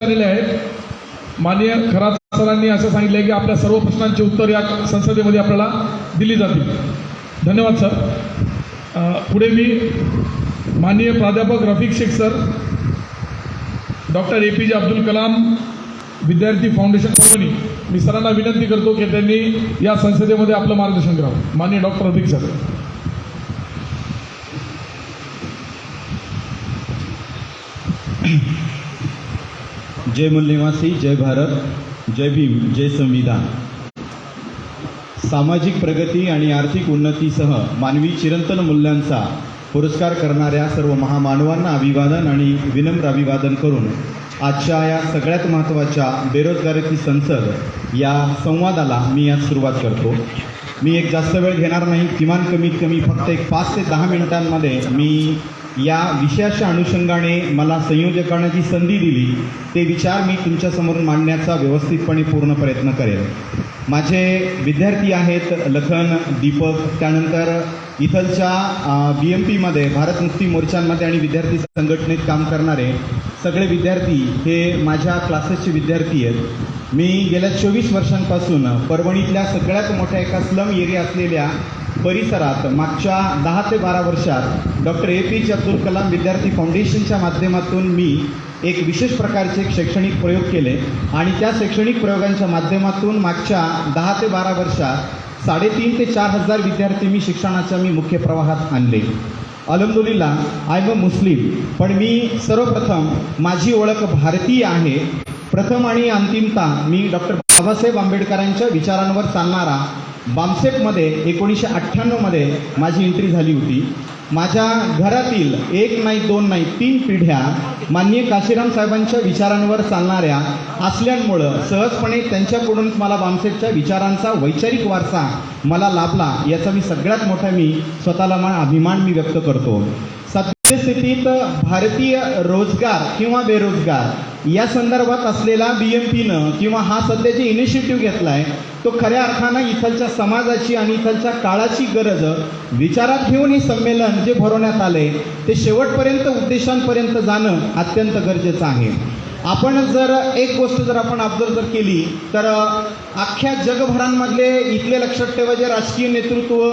आलेले आहेत। माननीय खरात सरांनी असं सांगितलं की आपल्या सर्व प्रश्नांची उत्तर या संसदेमध्ये आपल्याला दिली जातील। धन्यवाद सर। पुढे मी माननीय प्राध्यापक Rafiq Shaikh sir, doctor APJ Abdul Kalam विद्यार्थी फाउंडेशन परभणी, मी सरांना विनंती करतो की त्यांनी या संसदेमध्ये आपलं मार्गदर्शन करावं। माननीय डॉक्टर रफिक सर। जय मूल निवासी, जय भारत, जय भीम, जय संविधान। सामाजिक प्रगती आणि आर्थिक उन्नतीसह मानवी चिरंतन मूल्यांचा पुरस्कार करणाऱ्या सर्व महामानवांना अभिवादन आणि विनम्र अभिवादन करून आजच्या या सगळ्यात महत्त्वाच्या बेरोजगारीची संसद या संवादाला मी आज सुरुवात करतो। मी एक जास्त वेळ घेणार नाही, किमान कमीत कमी फक्त 5 ते 10 मिनिटांमध्ये मी या विषयाच्या अनुषंगाने मला संयोजकांची संधी दिली ते विचार मी तुमच्यासमोर मांडण्याचा व्यवस्थितपणे पूर्ण प्रयत्न करेन। माझे विद्यार्थी आहेत लखन, दीपक, त्यानंतर इथलच्या BMPमध्ये भारत मुक्ती मोर्चांमध्ये आणि विद्यार्थी संघटनेत काम करणारे सगळे विद्यार्थी हे माझ्या क्लासेसचे विद्यार्थी आहेत। मी गेल्या 24 वर्षांपासून परभणीतल्या सगळ्यात मोठ्या एका स्लम एरिया असलेल्या परिसरात मागच्या 10 ते 12 वर्षात डॉक्टर APJ अब्दुल कलाम विद्यार्थी फाउंडेशनच्या माध्यमातून मी एक विशेष प्रकारचे शैक्षणिक प्रयोग केले आणि त्या शैक्षणिक प्रयोगांच्या माध्यमातून मागच्या 10 ते 12 वर्षात 3,500 ते 4,000 विद्यार्थी मी शिक्षणाच्या मुख्य प्रवाहात आणले। अल्हम्दुलिल्लाह आय एम अ मुस्लिम, पण मी सर्वप्रथम माझी ओळख भारतीय आहे। प्रथम आणि अंतिमतः मी डॉक्टर बाबासाहेब आंबेडकरांच्या विचारांवर चालणारा बामसेपमध्ये 1998 मध्ये माझी एंट्री झाली होती। माझ्या घरातील 1 नाही 2 नाही 3 पिढ्या माननीय काशीराम साहेबांच्या विचारांवर चालणाऱ्या असल्यामुळं सहजपणे त्यांच्याकडूनच मला बामसेपच्या विचारांचा वैचारिक वारसा मला लाभला, याचा मी सगळ्यात मोठा मी स्वतःला अभिमान मी व्यक्त करतो। सद्यस्थितीत भारतीय रोजगार किंवा बेरोजगार या संदर्भात असलेला BMPनं किंवा हा सध्या जे इनिशिएटिव्ह घेतला आहे तो खऱ्या अर्थानं इथलच्या समाजाची आणि इथलच्या काळाची गरज विचारात घेऊन हे संमेलन जे भरवण्यात आले ते शेवटपर्यंत उद्देशांपर्यंत जाणं अत्यंत गरजेचं आहे। आपण जर एक गोष्ट जर आपण ऑब्झर्व जर केली तर अख्ख्या जगभरांमधले इथले लक्षात ठेवा जे राजकीय नेतृत्व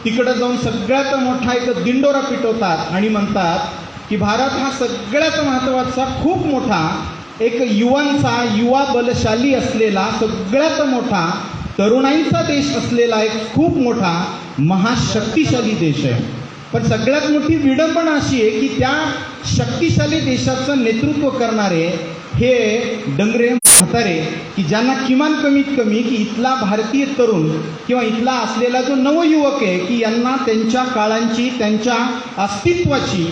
तिकडं जाऊन सगळ्यात मोठा एक दिंडोरा पिटवतात आणि म्हणतात की भारत हा सगळ्यात महत्त्वाचा खूप मोठा एक युवा बलशाली असलेला सगळ्यात मोठा तरुणाईंचा देश असलेला एक खूप मोठा महाशक्तिशाली देश आहे। पण सगळ्यात मोठी विडंबना अशी आहे की त्या शक्तिशाली देशाचं नेतृत्व करणारे हे डंगरे म्हातारे की ज्यांना किमान कमीत कमी की इथला भारतीय तरुण किंवा इथला असलेला जो नवयुवक आहे की यांना त्यांच्या काळांची त्यांच्या अस्तित्वाची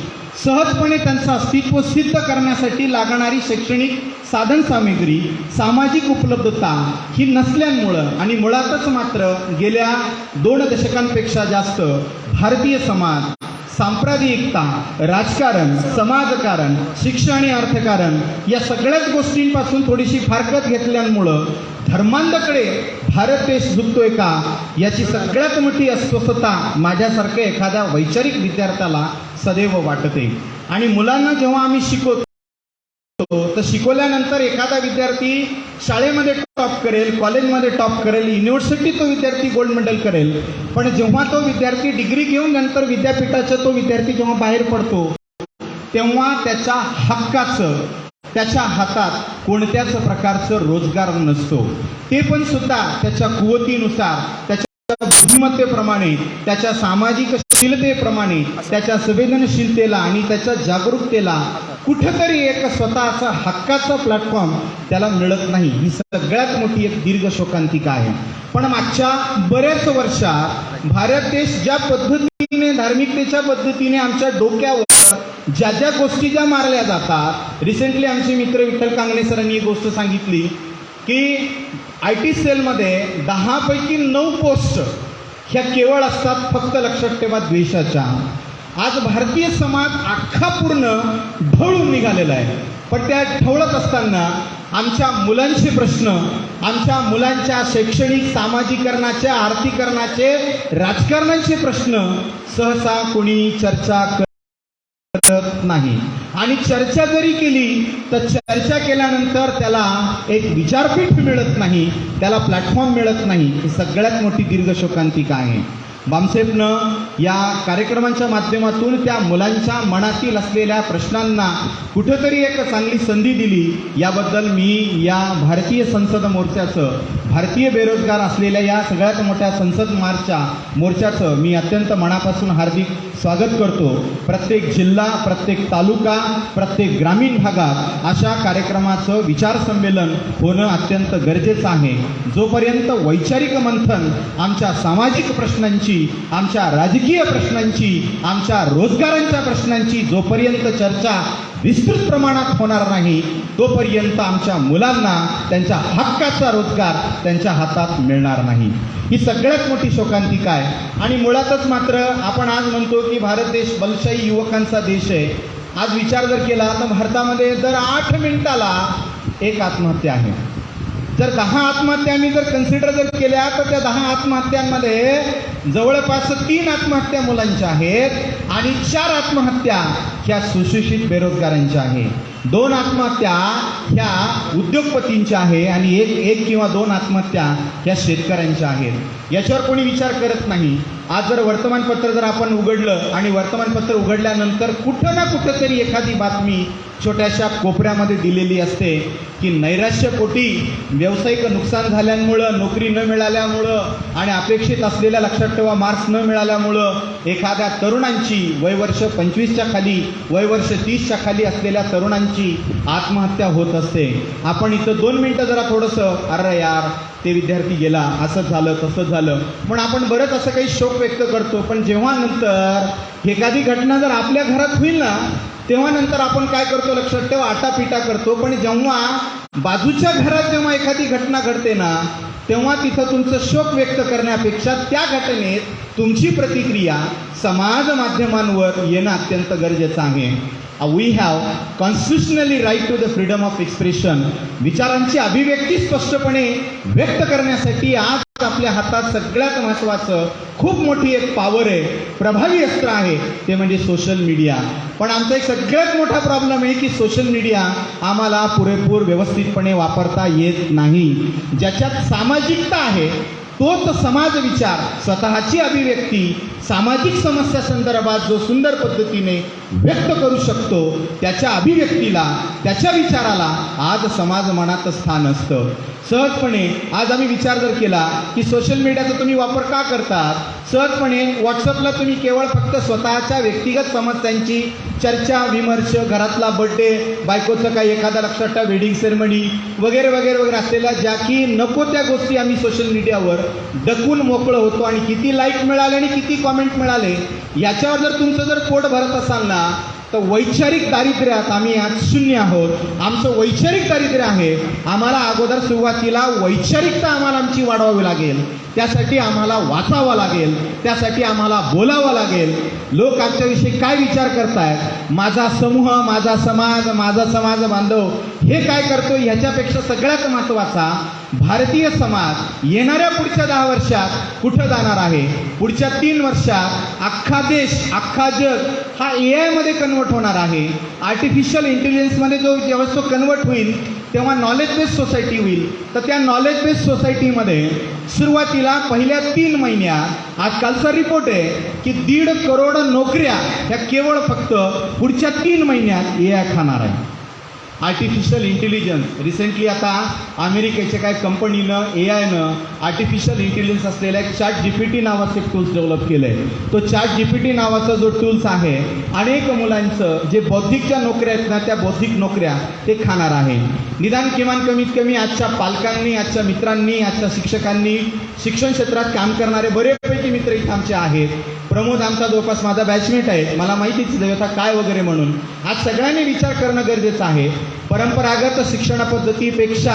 सहजपणे त्यांचं अस्तित्व सिद्ध करण्यासाठी लागणारी शैक्षणिक साधन सामग्री सामाजिक उपलब्धता ही नसल्यामुळं आणि मुळातच मात्र गेल्या 2 दशकांपेक्षा जास्त भारतीय समाज सांप्रदायिकता, राजकारण, समाजकारण, शिक्षण आणि अर्थकारण या सगळ्याच गोष्टींपासून थोडीशी फारकत घेतल्यामुळं धर्मांधाकडे भारत देश झुकतोय का याची सगळ्यात मोठी अस्वस्थता माझ्यासारख्या एखाद्या वैचारिक विद्यार्थ्याला सदैव वाटते। आणि मुलांना जेव्हा आम्ही शिकवतो तर शिकवल्यानंतर एखादा विद्यार्थी शाळेमध्ये टॉप करेल, कॉलेजमध्ये टॉप करेल, युनिव्हर्सिटीत तो विद्यार्थी गोल्ड मेडल करेल, पण जेव्हा तो विद्यार्थी डिग्री घेऊन नंतर विद्यापीठाचा तो विद्यार्थी जेव्हा बाहेर पडतो तेव्हा त्याच्या हक्काचं त्याच्या हातात कोणत्याच प्रकारचं रोजगार नसतो। ते पण सुद्धा त्याच्या कुवतीनुसार, त्याच्या बुद्धिमत्तेप्रमाणे, त्याच्या सामाजिक शीलतेप्रमाणे, त्याच्या संवेदनशीलतेला आणि त्याच्या जागरूकतेला कुठेतरी एक स्वतःचा हक्काचा प्लॅटफॉर्म त्याला मिळत नाही। ही सगळ्यात मोठी एक दीर्घ शोकांतिका आहे। पण मागच्या बऱ्याच वर्षात भारत देश ज्या पद्धतीने धार्मिकतेच्या पद्धतीने आमच्या डोक्यावर ज्या गोष्टी ज्या मारल्या जातात, रिसेंटली आमचे मित्र विठ्ठल कांगणे सरांनी एक गोष्ट सांगितली की IT सेलमध्ये 10 पैकी 9 पोस्ट ह्या केवळ असतात फक्त लक्षात ठेवा द्वेषाच्या। आज भारतीय समाज अख्खा पूर्ण ढवळून निघालेला आहे, पण त्या ढवळत असताना आमच्या मुलांचे प्रश्न, आमच्या मुलांच्या शैक्षणिक सामाजिकरणाचे, आर्थिकरणाचे, राजकारणाचे प्रश्न सहसा कोणी चर्चा मिळत नाही. आणि चर्चा जरी केली तर चर्चा केल्यानंतर त्याला एक विचारपीठ मिळत नाही, त्याला प्लॅटफॉर्म मिळत नाही. ही सगळ्यात मोठी दीर्घ शोकांतिका आहे. बामसेफनं या कार्यक्रमांच्या माध्यमातून त्या मुलांच्या मनातील असलेल्या प्रश्नांना कुठंतरी एक चांगली संधी दिली. याबद्दल मी या भारतीय संसद मोर्चाचं, भारतीय बेरोजगार असलेल्या या सगळ्यात मोठ्या संसद मोर्चाचं मी अत्यंत मनापासून हार्दिक स्वागत करतो. प्रत्येक जिल्हा, प्रत्येक तालुका, प्रत्येक ग्रामीण भागात अशा कार्यक्रमाचं विचार संमेलन होणं अत्यंत गरजेचं आहे. जोपर्यंत वैचारिक मंथन आमच्या सामाजिक प्रश्नांची, आमच्या राजकीय प्रश्नांची, आमच्या रोजगारांच्या प्रश्नांची जोपर्यंत चर्चा विस्तृत प्रमाणात होणार नाही, तोपर्यंत आमच्या मुलांना त्यांच्या हक्काचा रोजगार त्यांच्या हातात मिळणार नाही. ही सगळ्यात मोठी शोकांतिका आहे. आणि मुळातच मात्र आपण आज म्हणतो की भारत देश बलशाही युवकांचा देश आहे. आज विचार जर केला तर भारतामध्ये दर 8 मिनिटाला एक आत्महत्या आहे. जर 10 आत्महत्या आम्ही जर कन्सिडर जर केल्या तर त्या 10 आत्महत्यांमध्ये जवळपास 3 आत्महत्या मुलांच्या आहेत आणि 4 आत्महत्या ह्या सुशिक्षित बेरोजगारांच्या आहे. 2 आत्महत्या ह्या उद्योगपतींच्या आहे आणि एक किंवा 2 आत्महत्या ह्या शेतकऱ्यांच्या आहेत. याच्यावर कोणी विचार करत नाही. आज जर वर्तमानपत्र जर आपण उघडलं आणि वर्तमानपत्र उघडल्यानंतर कुठं ना कुठंतरी एखादी बातमी छोट्याशा कोपऱ्यामध्ये दिलेली असते की नैराश्यपोटी व्यावसायिक नुकसान झाल्यामुळं, नोकरी न मिळाल्यामुळं आणि अपेक्षित असलेल्या, लक्षात ठेवा, मार्क्स न मिळाल्यामुळं एखाद्या तरुणांची वयवर्ष 25च्या खाली, वयवर्ष 30च्या खाली असलेल्या तरुणांची आत्महत्या होत असते. आपण इथं 2 मिनटं जरा थोडंसं अरे यार ते विद्यार्थी गेला, असं झालं तसं झालं, पण आपण बरंच असं काही शोक व्यक्त करतो. पण जेव्हा नंतर एखादी घटना जर आपल्या घरात होईल ना, तेव्हा नंतर आपण काय करतो, लक्षात ठेवा, आटापिटा करतो. पण जेव्हा बाजूच्या घरात जेव्हा एखादी घटना घडते ना, तेव्हा तिथं तुमचं शोक व्यक्त करण्यापेक्षा त्या घटनेत तुमची प्रतिक्रिया समाज माध्यमांवर येणं अत्यंत गरजेचं आहे. We have constitutionally right to the freedom of expression. विचारांची अभिव्यक्ती स्पष्टपणे व्यक्त करण्यासाठी आज आपल्या हातात सगळ्यात महत्त्वाचं खूप मोठी एक पॉवर आहे, प्रभावी अस्त्र आहे, ते म्हणजे सोशल मीडिया. पण आमचा एक सगळ्यात मोठा प्रॉब्लेम आहे की सोशल मीडिया आम्हाला पुरेपूर व्यवस्थितपणे वापरता येत नाही. ज्याच्यात सामाजिकता आहे तोच समाज विचार, स्वतःची अभिव्यक्ती सामाजिक समस्या संदर्भात जो सुंदर पद्धतीने व्यक्त करू शकतो, त्याच्या अभिव्यक्तीला, त्याच्या विचाराला आज समाज मनात स्थान असतं. सहजपणे आज आम्ही विचार जर केला की सोशल मीडियाचा तुम्ही वापर का करतात, सहजपणे व्हॉट्सअपला तुम्ही केवळ फक्त स्वतःच्या व्यक्तिगत समस्यांची चर्चा विमर्श, घरातला बड्डे, बायकोचं काही एखादा लक्षात ठेवा वेडिंग सेरेमनी वगैरे वगैरे वगैरे असलेल्या ज्या की नको त्या गोष्टी आम्ही सोशल मीडियावर डकून मोकळं होतो. आणि किती लाईक मिळाले आणि किती कॉमेंट मिळाले याच्यावर जर तुमचं जर पोट भरत असाल ना, तर वैचारिक दारिद्र्यात आम्ही आज 0 आहोत. आमचं वैचारिक दारिद्र्य आहे. आम्हाला अगोदर सुरुवातीला वैचारिकता आम्हाला आमची वाढवावी लागेल. त्यासाठी आम्हाला वाचावं लागेल, त्यासाठी आम्हाला बोलावं लागेल. लोक आमच्याविषयी काय विचार करतायत, माझा समूह, माझा समाज, माझा समाज बांधव हे काय करतो, ह्याच्यापेक्षा सगळ्यात महत्त्वाचा भारतीय समाज येणाऱ्या पुढच्या 10 वर्षात कुठं जाणार आहे. पुढच्या 3 वर्षात अख्खा देश, अख्खा जग हा AI मध्ये कन्वर्ट होणार आहे. आर्टिफिशियल इंटेलिजन्समध्ये जेव्हा तो कन्वर्ट होईल तेव्हा नॉलेज बेस्ड सोसायटी होईल. तर त्या नॉलेज बेस्ड सोसायटीमध्ये सुरुवातीला पहिल्या 3 महिन्यात आजकालचा रिपोर्ट आहे की 1.5 करोड नोकऱ्या ह्या केवळ फक्त पुढच्या 3 महिन्यात AI खाणार आहे. आर्टिफिशियल इंटेलिजन्स रिसेंटली आता अमेरिकेच्या काय कंपनीनं AIनं आर्टिफिशियल इंटेलिजन्स असलेल्या एक ChatGPT नावाचं एक टूल्स डेव्हलप केलं आहे. तो ChatGPT नावाचा जो टूल्स आहे अनेक मुलांचं जे बौद्धिकच्या नोकऱ्या आहेत ना, त्या बौद्धिक नोकऱ्या ते खाणार आहे. निदान किमान कमीत कमी आजच्या पालकांनी, आजच्या मित्रांनी, आजच्या शिक्षकांनी, शिक्षण क्षेत्रात काम करणारे बरेपैकी मित्र इथं आमचे आहेत. प्रमोद आमचा जवळपास माझा बॅचमेट आहे, मला माहितीच देवता काय वगैरे म्हणून. आज सगळ्यांनी विचार करणं गरजेचं आहे. परंपरागत शिक्षण पद्धतीपेक्षा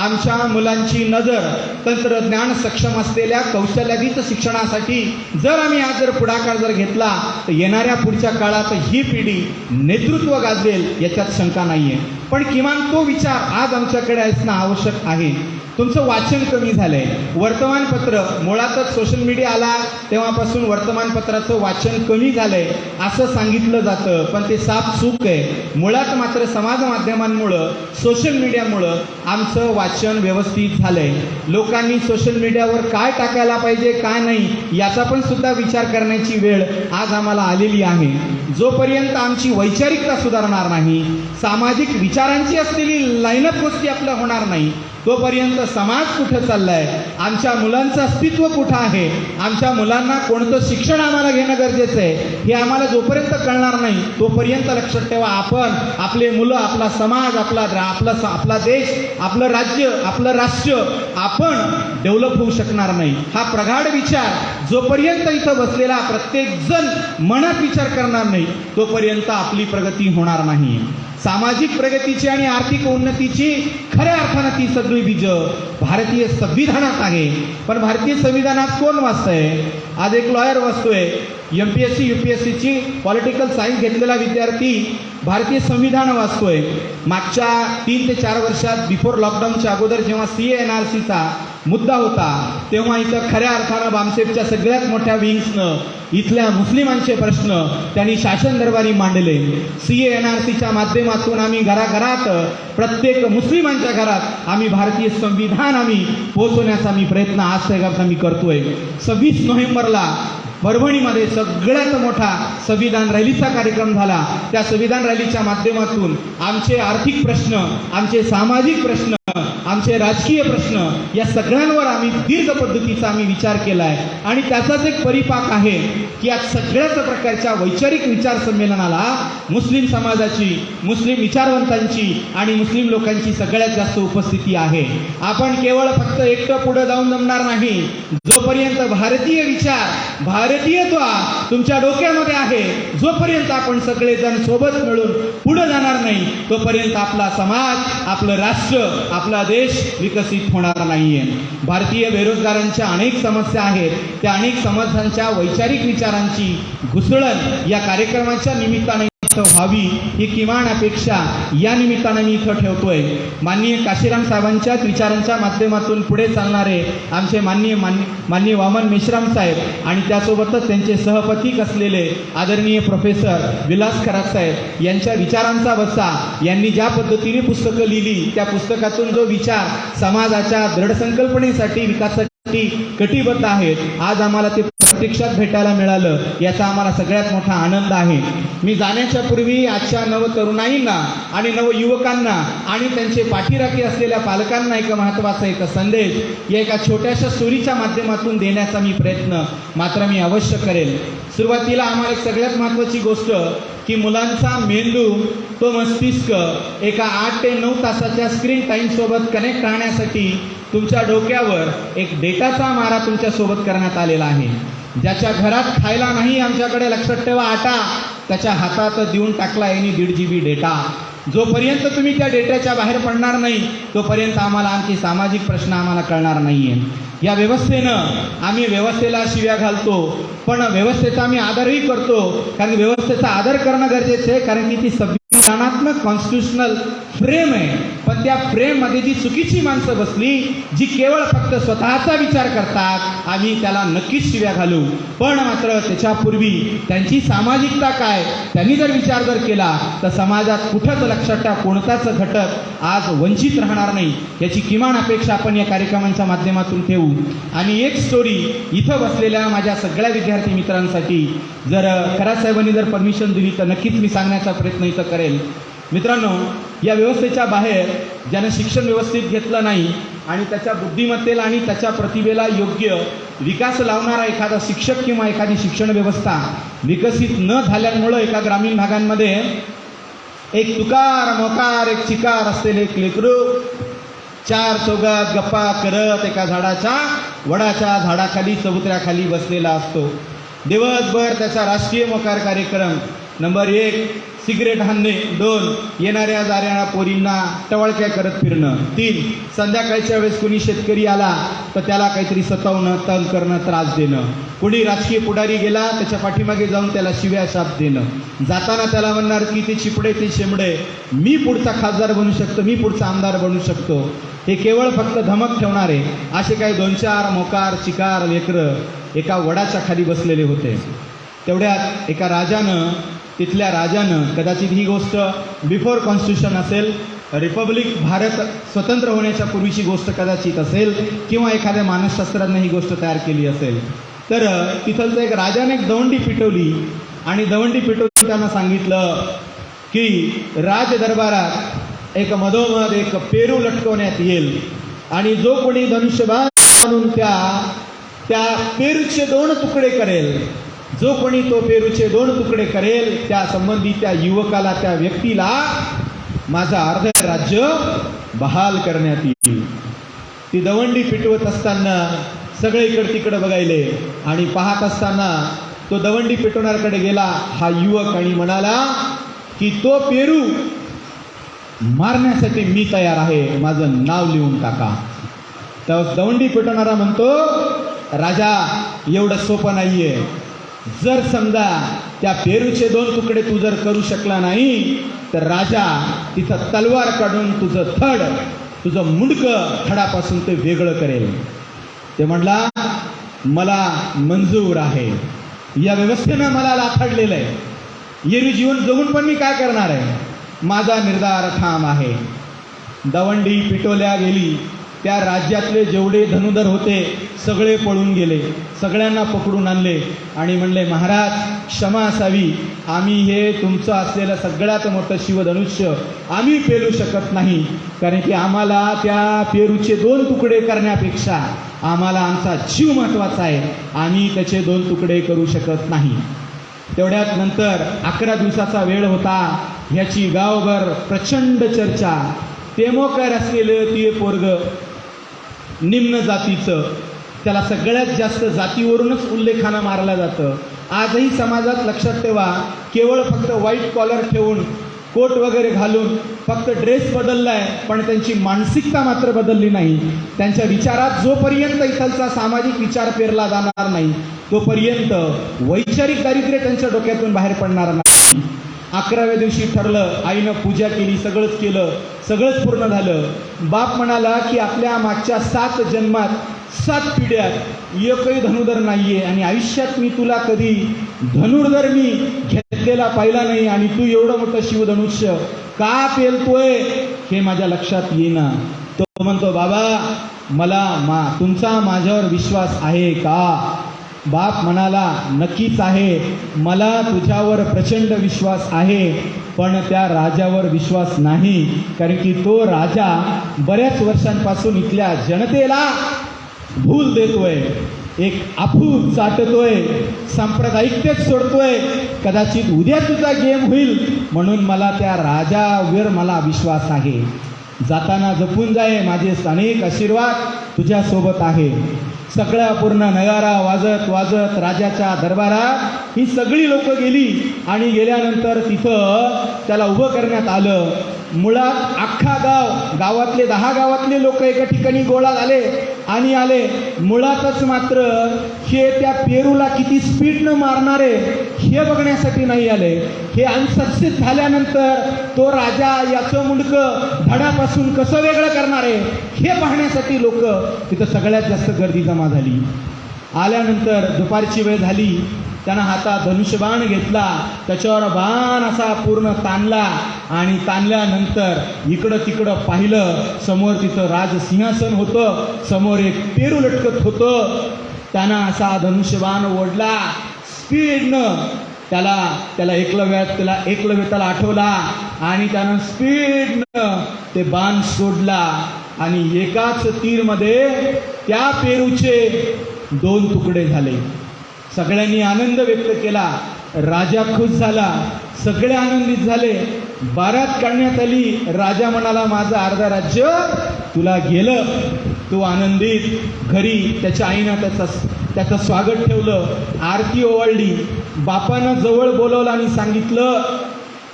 आमच्या मुलांची नजर तंत्रज्ञान सक्षम असलेल्या कौशल्याधीत शिक्षणासाठी जर आम्ही आज जर पुढाकार जर घेतला तर येणाऱ्या पुढच्या काळात ही पिढी नेतृत्व गाजवेल याच्यात शंका नाहीये. पण किमान तो विचार आज आमच्याकडे असणं आवश्यक आहे. तुमचं वाचन कमी झालंय. वर्तमानपत्र मुळातच सोशल मीडिया आला तेव्हापासून वर्तमानपत्राचं वाचन कमी झालंय असं सांगितलं जातं, पण ते साफ चूक आहे. मुळात मात्र समाज माध्यमांमुळं सोशल मीडियामुळं आमचं वाचन व्यवस्थित झालंय. लोकांनी सोशल मीडियावर काय टाकायला पाहिजे काय नाही याचा पण सुद्धा विचार करण्याची वेळ आज आम्हाला आलेली आहे. जोपर्यंत आमची वैचारिकता सुधारणार नाही, सामाजिक विचारांची असलेली लाईनअप गोष्टी आपल्या होणार नाही, तोपर्यंत समाज कुठं चाललाय, आमच्या मुलांचं अस्तित्व कुठं आहे, आमच्या मुलांना कोणतं शिक्षण आम्हाला घेणं गरजेचं आहे हे आम्हाला जोपर्यंत कळणार नाही तोपर्यंत लक्षात ठेवा आपण आपले मुलं, आपला समाज, आपला देश, आपलं राज्य, आपलं राष्ट्र आपण डेव्हलप होऊ शकणार नाही. हा प्रगाढ विचार जोपर्यंत इथं बसलेला प्रत्येक जण मनात विचार करणार नाही तोपर्यंत आपली प्रगती होणार नाही. सामाजिक प्रगतीची आणि आर्थिक उन्नतीची खऱ्या अर्थानं ती सगळी बीज भारतीय संविधानात आहे. पण भारतीय संविधानात कोण वाचतंय? आज एक लॉयर वाचतोय. MPSC UPSCची पॉलिटिकल सायन्स घेतलेला विद्यार्थी भारतीय संविधान वाचतोय. मागच्या 3 ते 4 वर्षात बिफोर लॉकडाऊनच्या अगोदर जेव्हा CA-NRCचा मुद्दा होता तेव्हा इथं खऱ्या अर्थानं बामसेफच्या सगळ्यात मोठ्या विंग्सनं इथल्या मुस्लिमांचे प्रश्न त्यांनी शासन दरबारी मांडले. CA-NRCच्या माध्यमातून आम्ही घराघरात प्रत्येक मुस्लिमांच्या घरात आम्ही भारतीय संविधान आम्ही पोहोचवण्याचा प्रयत्न आज आम्ही करतोय. 26 नोव्हेंबरला परभणीमध्ये सगळ्यात मोठा संविधान रॅलीचा कार्यक्रम झाला. त्या संविधान रॅलीच्या माध्यमातून आमचे आर्थिक प्रश्न, आमचे सामाजिक प्रश्न, आमचे राजकीय प्रश्न या सगळ्यांवर आम्ही दीर्घ पद्धतीचा आम्ही विचार केला आहे. आणि त्याचाच एक परिपाक आहे की आज सगळ्याच प्रकारच्या वैचारिक विचार संमेलनाला मुस्लिम समाजाची, मुस्लिम विचारवंतांची आणि मुस्लिम लोकांची सगळ्यात जास्त उपस्थिती आहे. आपण केवळ फक्त एकटं पुढे जाऊन जमणार नाही. जोपर्यंत भारतीय विचार, भारतीयत्व तुमच्या डोक्यामध्ये आहे, जोपर्यंत आपण सगळेजण सोबत मिळून पुढे जाणार नाही तोपर्यंत आपला समाज, आपलं राष्ट्र, आपला देश विकसित होणार नाहीये. भारतीय बेरोजगारांच्या अनेक समस्या आहेत. त्या अनेक समस्यांच्या वैचारिक विचारांची घुसळण या कार्यक्रमाच्या निमित्ताने व्हावी ही किमान अपेक्षा या निमित्तानं मी इथं ठेवतोय. माननीय काशीराम साहेबांच्याच विचारांच्या माध्यमातून पुढे चालणारे आमचे माननीय वामन मेश्राम साहेब आणि त्यासोबतच त्यांचे सहपथिक असलेले आदरणीय प्रोफेसर विलास खरात साहेब यांच्या विचारांचा वसा, यांनी ज्या पद्धतीने पुस्तकं लिहिली त्या पुस्तकातून जो विचार समाजाच्या दृढ संकल्पनेसाठी, विकासासाठी कटिबद्ध आहेत, आज आम्हाला ते प्रत्यक्षात भेटायला मिळालं याचा आम्हाला सगळ्यात मोठा आनंद आहे. मी जाण्याच्या पूर्वी आजच्या नवतरुणाईंना आणि नवयुवकांना आणि त्यांचे पाठीराखी असलेल्या पालकांना एक महत्त्वाचा एक संदेश या एका छोट्याशा स्टोरीच्या माध्यमातून देण्याचा प्रयत्न मात्र मी अवश्य करेल. सुरुवातीला आम्हाला एक सगळ्यात महत्त्वाची गोष्ट की मुलांचा मेंदू, तो मस्तिष्क एका 8 ते 9 तासाच्या स्क्रीन टाईमसोबत कनेक्ट राहण्यासाठी तुमच्या डोक्यावर एक डेटाचा मारा तुमच्यासोबत करण्यात आलेला आहे. ज्याच्या घरात खायला नाही आमच्याकडे लक्षात ठेवा आटा, त्याच्या हातात देऊन टाकला यांनी 1.5 GB डेटा. जोपर्यंत तुम्ही त्या डेटाच्या बाहेर पडणार नाही तोपर्यंत आम्हाला आमचे सामाजिक प्रश्न आम्हाला कळणार नाहीये. या व्यवस्थेनं आम्ही व्यवस्थेला शिव्या घालतो, पण व्यवस्थेचा आम्ही आदरही करतो. कारण व्यवस्थेचा आदर करणं गरजेचं आहे, कारण की ती संविधानात्मक कॉन्स्टिट्युशनल फ्रेम आहे. पण त्या फ्रेममध्ये जी चुकीची माणसं बसली, जी केवळ फक्त स्वतःचा विचार करतात, आम्ही त्याला नक्कीच शिव्या घालू. पण मात्र त्याच्यापूर्वी त्यांची सामाजिकता काय, त्यांनी जर विचार केला तर समाजात कुठंच लक्षात ठेवा कोणताच घटक आज वंचित राहणार नाही याची किमान अपेक्षा आपण या कार्यक्रमांच्या माध्यमातून ठेवू. आणि एक स्टोरी इथं बसलेल्या माझ्या सगळ्या विद्यार्थी मित्रांसाठी जर खरात साहेबांनी जर परमिशन दिली तर नक्कीच मी सांगण्याचा प्रयत्न इथं करेल. मित्रांनो, या व्यवस्थेच्या बाहेर ज्यानं शिक्षण व्यवस्थित घेतलं नाही आणि त्याच्या बुद्धिमत्तेला आणि त्याच्या प्रतिभेला योग्य विकास लावणारा एखादा शिक्षक किंवा एखादी शिक्षण व्यवस्था विकसित न झाल्यामुळं एका ग्रामीण भागांमध्ये एक तुकार मोकार एक चिकार असलेले एक लेकरू 4 चौघात गप्पा करत एका झाडाच्या, वडाच्या झाडाखाली, चबुतऱ्याखाली बसलेला असतो. दिवसभर त्याचा राष्ट्रीय मोकार कार्यक्रम नंबर 1 सिगरेट हाणणे, 2 येणाऱ्या जाणाऱ्या पोरींना टवाळक्या करत फिरणं, 3 संध्याकाळच्या वेळेस कोणी शेतकरी आला तर त्याला काहीतरी सतावणं, तंग करणं, त्रास देणं, कोणी राजकीय पुढारी गेला त्याच्या पाठीमागे जाऊन त्याला शिव्या शाप देणं, जाताना त्याला म्हणणार की ते चिपडे ते शेंबडे, मी पुढचा खासदार बनू शकतो, मी पुढचा आमदार बनू शकतो. हे केवळ फक्त धमक ठेवणारे असे काही 2-4 मोकार चिकार लेकरं एका वडाच्या खाली बसलेले होते. तेवढ्यात एका राजानं, तिथल्या राजानं, कदाचित ही गोष्ट बिफोर कॉन्स्टिट्यूशन असेल, रिपब्लिक भारत स्वतंत्र होण्याच्या पूर्वीची गोष्ट कदाचित असेल, किंवा एखाद्या मानसशास्त्रानं ही गोष्ट तयार केली असेल. तर तिथलचं एक राजाने एक दवंडी पिटवली आणि दवंडी पिटवली त्यांना सांगितलं की राजदरबारात एक मधोमध एक पेरू लटकवण्यात येईल आणि जो कोणी धनुष्यबाण आणून त्या पेरूचे 2 तुकडे करेल, जो कोणी तो पेरूचे 2 तुकडे करेल त्या संबंधी त्या युवकाला, त्या व्यक्तीला माझं अर्ध राज्य बहाल करण्यात येईल. ती दवंडी पिटवत असताना सगळे इकडे तिकडे बघायले आणि पाहत असताना तो दवंडी पेटवणाऱ्याकडे गेला हा युवक आणि म्हणाला की तो पेरू मारण्यासाठी मी तयार आहे, माझं नाव लिहून टाका. तर दवंडी पेटवणारा म्हणतो, राजा एवढं सोपं नाहीये, जर समजा त्या पेरूचे 2 तुकडे तू जर करू शकला नाही तर राजा तिथं तलवार काढून तुझं थड, तुझं मुंडकं थडापासून ते वेगळं करेल. ते म्हणला मला मंजूर आहे, या व्यवस्थेनं मला लाथाडलेलं आहे, एरवी जीवन जगून पण मी काय करणार आहे, माझा निर्धार ठाम आहे. दवंडी पिटवल्या गेली. त्या राज्यातले जेवढे धनुधर होते सगळे पळून गेले, सगळ्यांना पकडून आणले आणि म्हणले महाराज क्षमा असावी, आम्ही हे तुमचं असलेलं सगळ्यात मोठं शिवधनुष्य आम्ही पेलू शकत नाही, कारण की आम्हाला त्या पेरूचे 2 तुकडे करण्यापेक्षा आम्हाला आमचा जीव महत्त्वाचा आहे, आम्ही त्याचे 2 तुकडे करू शकत नाही. तेवढ्यात नंतर 11 दिवसाचा वेळ होता. ह्याची गावभर प्रचंड चर्चा. तेमोकर असलेलं ते पोरग निम्न जातीचं, त्याला सगळ्यात जास्त जातीवरूनच उल्लेखानं मारलं जातं. आजही समाजात लक्षात ठेवा, केवळ फक्त व्हाईट कॉलर ठेवून कोट वगैरे घालून फक्त ड्रेस बदलला आहे, पण त्यांची मानसिकता मात्र बदलली नाही. त्यांच्या विचारात जोपर्यंत इथलचा सामाजिक विचार पेरला जाणार नाही तोपर्यंत वैचारिक दारिद्र्य त्यांच्या डोक्यातून बाहेर पडणार नाही. 11व्या दिवशी ठरलं, आईनं पूजा केली, सगळंच केलं, सगळंच पूर्ण झालं. बाप म्हणाला की आपल्या मागच्या 7 जन्मात 7 पिढ्यात एकही धनुर्धर नाहीये आणि आयुष्यात मी तुला कधी धनुर्धर मी घेतलेला पाहिला नाही आणि तू एवढं मोठं शिवधनुष्य का पेलतोय हे माझ्या लक्षात येईना. तो म्हणतो बाबा मला तुमचा माझ्यावर विश्वास आहे का? बाप म्हणाला नक्कीच आहे, मला तुझ्यावर प्रचंड विश्वास आहे, पण त्या राजावर विश्वास नाही, कारण की तो राजा बऱ्याच वर्षांपासून इथल्या जनतेला भूल देतोय, एक अफू चाटतोय, सांप्रदायिकतेच सोडतोय. कदाचित उद्या तुझा गेम होईल म्हणून मला त्या राजावर मला विश्वास आहे. जाताना जपून जाय, माझे अनेक आशीर्वाद तुझ्यासोबत आहे. सगळ्या पूर्ण नगारा वाजत वाजत राजाच्या दरबारात ही सगळी लोक गेली आणि गेल्यानंतर तिथं त्याला उभं करण्यात आलं. मुळात अख्खा गावातले 10 गावातले लोक एका ठिकाणी गोळा झाले आणि आले. मुळातच मात्र हे त्या पेरूला किती स्पीडनं मारणारे हे बघण्यासाठी नाही आले. हे अनसक्सेस झाल्यानंतर तो राजा याचं मुंडकं धडापासून कसं वेगळं करणार आहे हे पाहण्यासाठी लोक तिथं सगळ्यात जास्त गर्दी जमा झाली. आल्यानंतर दुपारची वेळ झाली. त्यानं हातात धनुष्यबाण घेतला, त्याच्यावर बाण असा पूर्ण ताणला आणि ताणल्यानंतर इकडं तिकडं पाहिलं. समोर तिथं राजसिंहासन होतं, समोर एक पेरू लटकत होतं. त्यानं असा धनुष्यबाण ओढला स्पीडनं. त्याला एकलव्य त्याला आठवला आणि त्यानं स्पीडनं ते बाण सोडला आणि एकाच तीरमध्ये त्या पेरूचे 2 तुकडे झाले. सगळ्यांनी आनंद व्यक्त केला. राजा खुश झाला, सगळे आनंदित झाले. बारात काढण्यात आली. राजा म्हणाला माझं अर्ध राज्य तुला गेलं. तो आनंदित घरी त्याच्या आईनं त्याचा त्याचं स्वागत ठेवलं, आरती ओवाळली. बापानं जवळ बोलवलं आणि सांगितलं,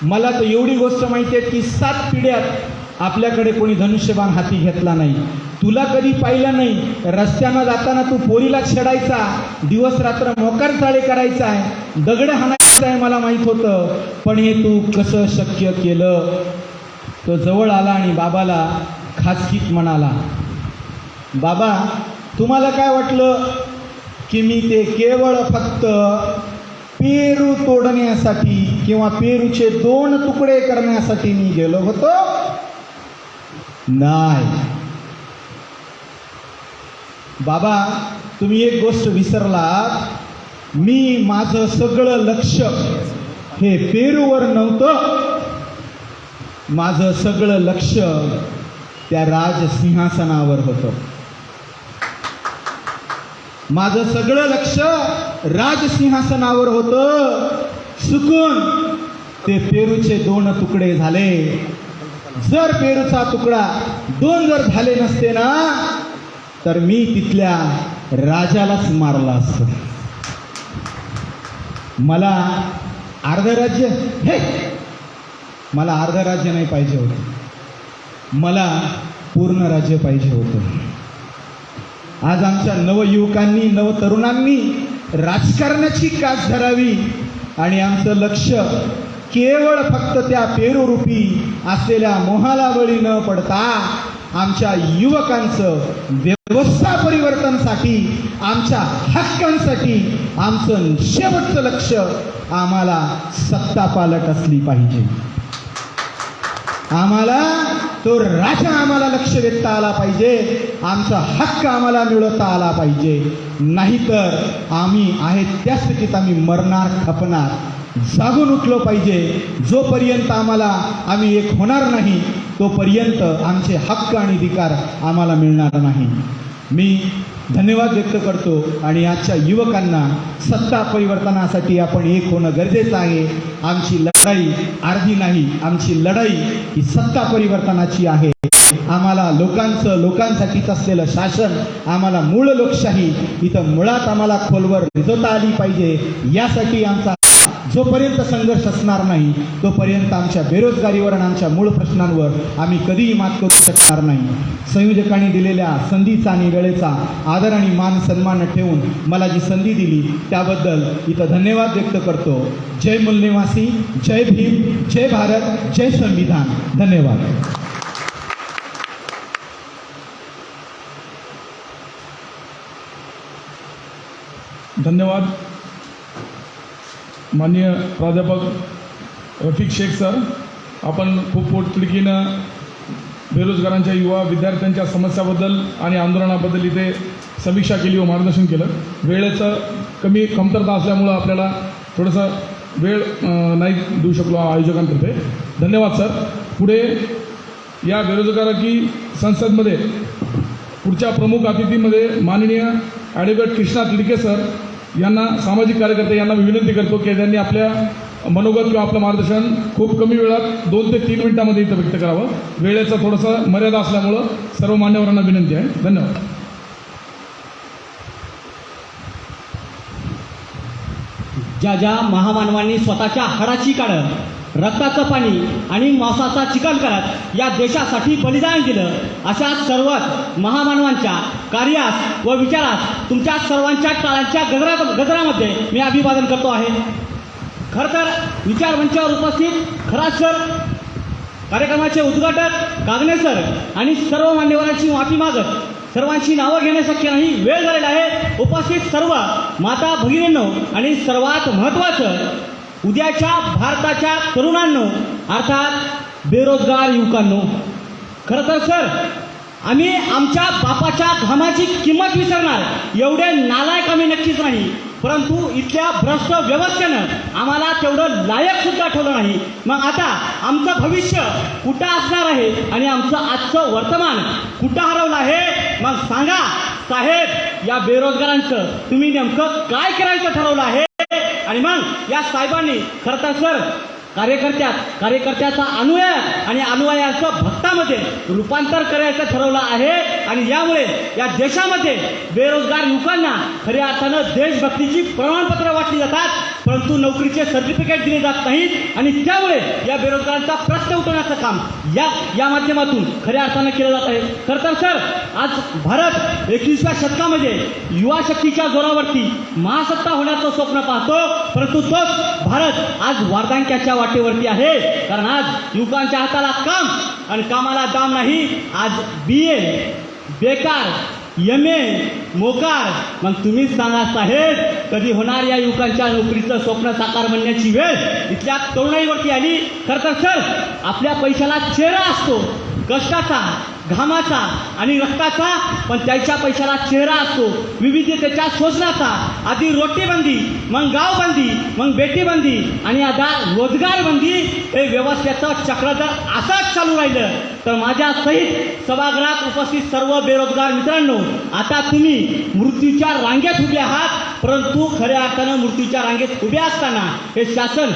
मला तर एवढी गोष्ट माहिती आहे की 7 पिढ्यात आपल्याकडे कोणी धनुष्यबाण हाती घेतला नाही. तुला कधी पाहिलं नाही. रस्त्यानं जाताना तू पोरीला छेडायचा, दिवस रात्र मोकार चाळे करायचा आहे, दगड हाणायचा आहे, मला माहीत होतं. पण हे तू कसं शक्य केलं? तो जवळ आला आणि बाबाला खाजगीत म्हणाला, बाबा तुम्हाला काय वाटलं की मी ते केवळ फक्त पेरू तोडण्यासाठी किंवा पेरूचे 2 तुकडे करण्यासाठी मी गेलो होतो? नाही बाबा, तुम्ही एक गोष्ट विसरलात. मी माझं सगळं लक्ष हे पेरूवर नव्हतं. माझं सगळं लक्ष त्या राजसिंहासनावर होतं. माझं सगळं लक्ष राजसिंहासनावर होतं. चुकून ते पेरूचे 2 तुकडे झाले. जर पेरूचा तुकडा 2 जर झाले नसते ना, तर मी तिथल्या राजालाच मारला असतं. मला अर्ध राज्य, हे मला अर्ध राज्य नाही पाहिजे होतं, मला पूर्ण राज्य पाहिजे होतं. आज आमच्या नवयुवकांनी, नवतरुणांनी राजकारणाची कास धरावी आणि आमचं लक्ष केवळ फक्त त्या पेरूरूपी असलेल्या मोहाला बळी न पडता आमच्या युवकांचं व्यवस्था परिवर्तनासाठी, आमच्या हक्कांसाठी आमचं शेवटचं लक्ष आम्हाला सत्ता पालट असली पाहिजे. आम्हाला तो राजा आम्हाला लक्ष देता आला पाहिजे, आमचा हक्क आम्हाला मिळवता आला पाहिजे. नाहीतर आम्ही आहेत त्या स्थितीत आम्ही मरणार, खपणार. जागून उठलो पाहिजे. जोपर्यंत आम्ही एक होणार नाही, तोपर्यंत आमचे हक्क आणि अधिकार आम्हाला मिळणार नाही. मी धन्यवाद व्यक्त करतो आणि आजच्या युवकांना सत्ता परिवर्तनासाठी आपण एक होणं गरजेचं आहे. आमची लढाई अर्धी नाही, आमची लढाई ही सत्ता परिवर्तनाची आहे. आम्हाला लोकांसाठीच असलेलं शासन, आम्हाला मूळ लोकशाही इथं मुळात आम्हाला खोलवर रुजवता आली पाहिजे. यासाठी आमचा जोपर्यंत संघर्ष असणार नाही, तोपर्यंत आमच्या बेरोजगारीवर आणि आमच्या मूळ प्रश्नांवर आम्ही कधीही मात करू शकणार नाही. संयोजकांनी दिलेल्या संधीचा आणि वेळेचा आदर आणि मान सन्मान ठेवून मला जी संधी दिली त्याबद्दल इथं धन्यवाद व्यक्त करतो. जय मूलनिवासी, जय भीम, जय भारत, जय संविधान. धन्यवाद. धन्यवाद माननीय प्राध्यापक रफिक शेख सर. आपण खूप पोटतिडकीनं बेरोजगारांच्या, युवा विद्यार्थ्यांच्या समस्याबद्दल आणि आंदोलनाबद्दल इथे समीक्षा केली व मार्गदर्शन केलं. वेळेचं कमतरता असल्यामुळं आपल्याला थोडंसं वेळ नाही देऊ शकलो आयोजकांतर्फे. धन्यवाद सर. पुढे या बेरोजगारी संसदमध्ये पुढच्या प्रमुख अतिथीमध्ये माननीय ॲडव्होकेट कृष्णा तिडके सर यांना, सामाजिक कार्यकर्ते यांना मी विनंती करतो की त्यांनी आपल्या मनोगत किंवा आपलं मार्गदर्शन खूप कमी वेळात 2 ते 3 मिनिटांमध्ये इथं व्यक्त करावं. वेळेचं थोडंसं मर्यादा असल्यामुळं सर्व मान्यवरांना विनंती आहे. धन्यवाद. ज्या महामानवांनी स्वतःच्या हाडाची काढत, रक्ताचं पाणी आणि मांसाचा चिकन करत या देशासाठी बलिदान दिलं, अशा सर्वच महामानवांच्या कार्यास व विचारास तुमच्या सर्वांच्या टाळ्यांच्या गजरामध्ये मी अभिवादन करतो आहे. खरं तर विचारमंचावर उपस्थित खरात सर, कार्यक्रमाचे उद्घाटक कागणे सर आणि सर्व मान्यवरांची माफी मागत सर्वांची नावं घेणे शक्य नाही, वेळ झालेला आहे. उपस्थित सर्व माता भगिनींनो आणि सर्वात महत्त्वाचं उद्याच्या भारताच्या तरुणांनो, अर्थात बेरोजगार युवकांनो, खरं तर सर आम्ही आमच्या बापाच्या घामाची किंमत विसरणार एवढे नालायक आम्ही नक्कीच नाही. परंतु इथल्या भ्रष्ट व्यवस्थेनं आम्हाला तेवढं लायक सुद्धा ठेवलं नाही. मग आता आमचं भविष्य कुठं असणार आहे आणि आमचं आजचं वर्तमान कुठं हरवलं आहे? मग सांगा साहेब, या बेरोजगारांचं तुम्ही नेमकं काय करायचं ठरवलं आहे? आणि मग या साहेबांनी खरं तर सर कार्यकर्त्याचा अनुयायात आणि अनुयायाचं भक्तामध्ये रूपांतर करायचं ठरवलं आहे. आणि यामुळे या देशामध्ये बेरोजगार युवकांना खऱ्या अर्थानं देशभक्तीची प्रमाणपत्र वाटली जातात, परंतु नोकरीचे सर्टिफिकेट दिले जात नाहीत. आणि त्यामुळे या बेरोजगारांचा प्रश्न उठवण्याचं काम या माध्यमातून खऱ्या अर्थानं केलं जात आहे. खरं तर सर, आज भारत 21व्या शतकामध्ये युवा शक्तीच्या जोरावरती महासत्ता होण्याचं स्वप्न पाहतो, परंतु तोच भारत आज वार्धक्याच्या वाटेवरती आहे. कारण आज युवकांच्या हाताला काम आणि कामाला दाम नाही. आज BA बेकार, MA मोकार. मग तुम्हीच सांगा साहेब, कधी होणार या युवकांच्या नोकरीचं स्वप्न साकार बनण्याची वेळ इथल्या तरुणाईवरती आली. खरं तर सर, आपल्या पैशाला चेहरा असतो, कष्टाचा, घामाचा आणि रक्ताचा, पण त्याच्या पैशाला चेहरा असतो विविधतेच्या शोषणाचा. आधी रोटीबंदी, मग गावबंदी, मग बेटीबंदी आणि आता रोजगारबंदी. हे व्यवस्थेचं चक्र जर असंच चालू राहिलं तर माझ्या सहित सभागृहात उपस्थित सर्व बेरोजगार मित्रांनो, आता तुम्ही मृत्यूच्या रांगेत उभे आहात. परंतु खऱ्या अर्थानं मृत्यूच्या रांगेत उभे असताना हे शासन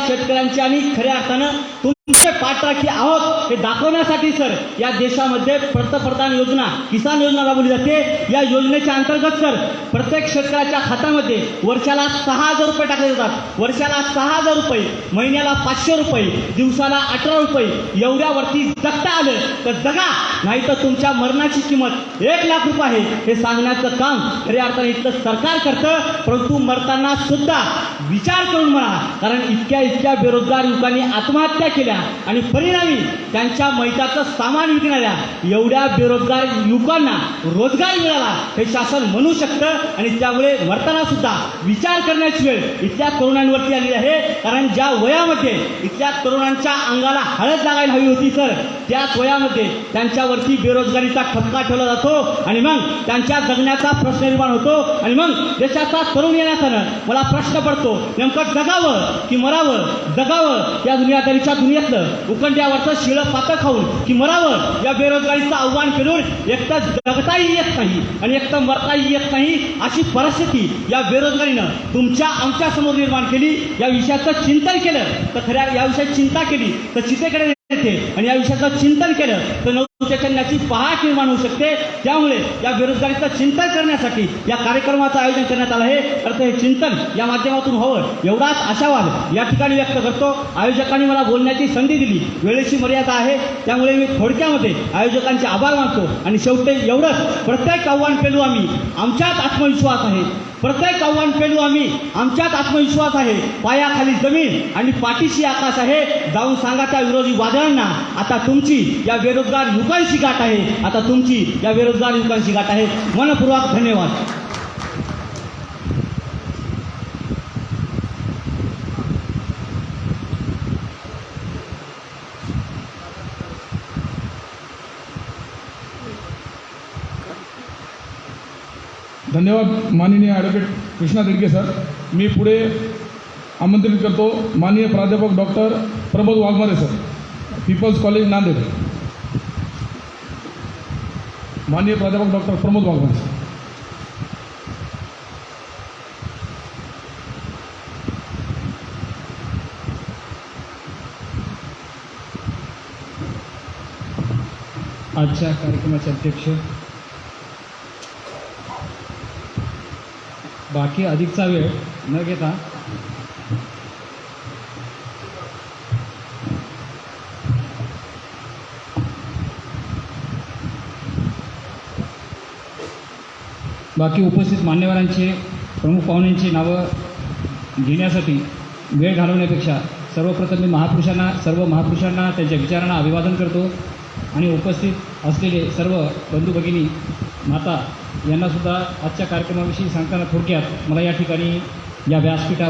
शेतकऱ्यांची आणि खऱ्या अर्थानं तुमचे पाठराखी आहोत हे दाखवण्यासाठी सर या देशामध्ये पंतप्रधान योजना, किसान योजना राबवली जाते. या योजनेच्या अंतर्गत सर प्रत्येक शेतकऱ्याच्या खात्यामध्ये वर्षाला 6,000 रुपये टाकले जातात. वर्षाला 6,000 रुपये, महिन्याला 500 रुपये, दिवसाला 18 रुपये. एवढ्यावरती जगता आलं तर जगा, नाही तर तुमच्या मरणाची किंमत 1 लाख रुपये आहे हे सांगण्याचं काम खऱ्या अर्थाने इथलं सरकार करतं. परंतु मरताना सुद्धा विचार करून म्हणा, कारण इतक्या बेरोजगार युवकांनी आत्महत्या केल्या आणि परिणामी त्यांच्या मैताचं सामान विकणाऱ्या एवढ्या बेरोजगार युवकांना रोजगार मिळाला हे शासन म्हणू शकतं. आणि त्यामुळे मरताना सुद्धा विचार करण्याची वेळ इथल्या तरुणांवरती आली आहे. कारण ज्या वयामध्ये इथल्या तरुणांच्या अंगाला हळद लागायला हवी होती सर, त्याच वयामध्ये त्यांच्यावरती बेरोजगारीचा ठपका ठेवला जातो आणि मग त्यांच्या जगण्याचा प्रश्न निर्माण होतो. आणि मग देशाचा तरुण येण्याचं मला प्रश्न पडतो, नेमकं जगावं की मरावं? जगावं या दुनियादारीच्या दुनियेतलं उकंड्यावरचं शिळं पातं खाऊन की मरावं या बेरोजगारीचं आव्हान पेलून एकतर जगताही येत नाही आणि एकतर मरताही येत नाही अशी परिस्थिती या बेरोजगारीनं तुमच्या आमच्या समोर निर्माण केली. या विषयाचं चिंतन केलं तर खऱ्या या विषयाची चिंता केली तर चितेकडे येते आणि या विषयाचं चिंतन केलं तर नवचैतन्याची पहाट निर्माण होऊ शकते. त्यामुळे या बेरोजगारीचं चिंतन करण्यासाठी या कार्यक्रमाचं आयोजन करण्यात आलं आहे. तर हे चिंतन या माध्यमातून व्हावं एवढाच आशावाद या ठिकाणी व्यक्त करतो. आयोजकांनी मला बोलण्याची संधी दिली, वेळेची मर्यादा आहे, त्यामुळे मी थोडक्यामध्ये आयोजकांचे आभार मानतो. आणि शेवटी एवढंच, प्रत्येक आव्हान पेलू आम्ही, आमच्यात आत्मविश्वास आहे. प्रत्येक आव्हान पेलू आम्ही, आमच्यात आत्मविश्वास आहे. पायाखाली जमीन आणि पाठीशी आकाश आहे. जाऊन सांगा त्या विरोधी वादळांना, आता तुमची या बेरोजगार युवकांची गाठ आहे. आता तुमची या बेरोजगार युवकांची गाठ आहे. मनपूर्वक धन्यवाद. धन्यवाद माननीय ॲडव्होकेट कृष्णा दिडगे सर. मी पुढे आमंत्रित करतो माननीय प्राध्यापक doctor Pramod Waghmare sir, people's college Nanded. माननीय प्राध्यापक डॉक्टर प्रमोद वाघमारे सर. आजच्या कार्यक्रमाचे अध्यक्ष, बाकी अधिकचा वेळ न घेता बाकी उपस्थित मान्यवरांचे, प्रमुख पाहुण्यांची नावं घेण्यासाठी वेळ घालवण्यापेक्षा सर्वप्रथम मी सर्व महापुरुषांना त्यांच्या विचारांना अभिवादन करतो आणि उपस्थित असलेले सर्व बंधू भगिनी, माता यांनासुद्धा आजच्या कार्यक्रमाविषयी सांगताना थोडक्यात मला या ठिकाणी या व्यासपीठ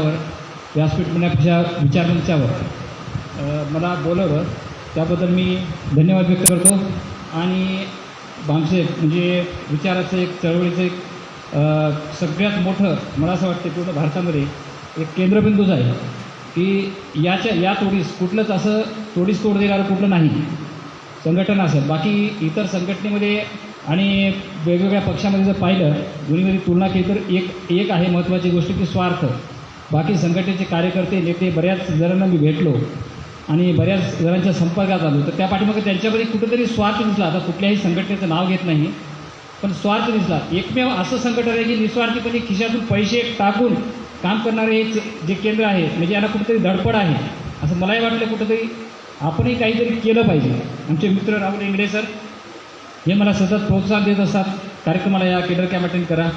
म्हणण्यापेक्षा विचारमंचावर मला बोलवलं त्याबद्दल मी धन्यवाद व्यक्त करतो. आणि बामसे म्हणजे विचाराचं एक चळवळीचं एक सगळ्यात मोठं मला असं वाटतं पूर्ण भारतामध्ये एक केंद्रबिंदूच आहे की या तोडीस कुठलंच असं तोडीस तोड देणारं कुठलं नाही संघटन असेल. बाकी इतर संघटनेमध्ये आणि वेगवेगळ्या पक्षामध्ये जर पाहिलं, दोन्हीमध्ये तुलना केली तर एक आहे महत्त्वाची गोष्ट की स्वार्थ. बाकी संघटनेचे कार्यकर्ते नेते बऱ्याच जणांना मी भेटलो आणि बऱ्याच जणांच्या संपर्कात आलो, तर त्या पाठीमागे त्यांच्यामध्ये कुठेतरी स्वार्थ दिसला. आता कुठल्याही संघटनेचं नाव घेत नाही, पण स्वार्थ दिसला. एकमेव असं संघटन आहे की निस्वार्थीपणे खिशातून पैसे टाकून काम करणारे हे जे केंद्र आहे, म्हणजे याला कुठेतरी धडपड आहे असं मलाही वाटलं. कुठेतरी आपणही काहीतरी केलं पाहिजे. आमचे मित्र राहुल इंगडे सर हे मला सतत प्रोत्साहन देत असतात, कार्यक्रमाला या, केडर कॅम्प अटेंड करा,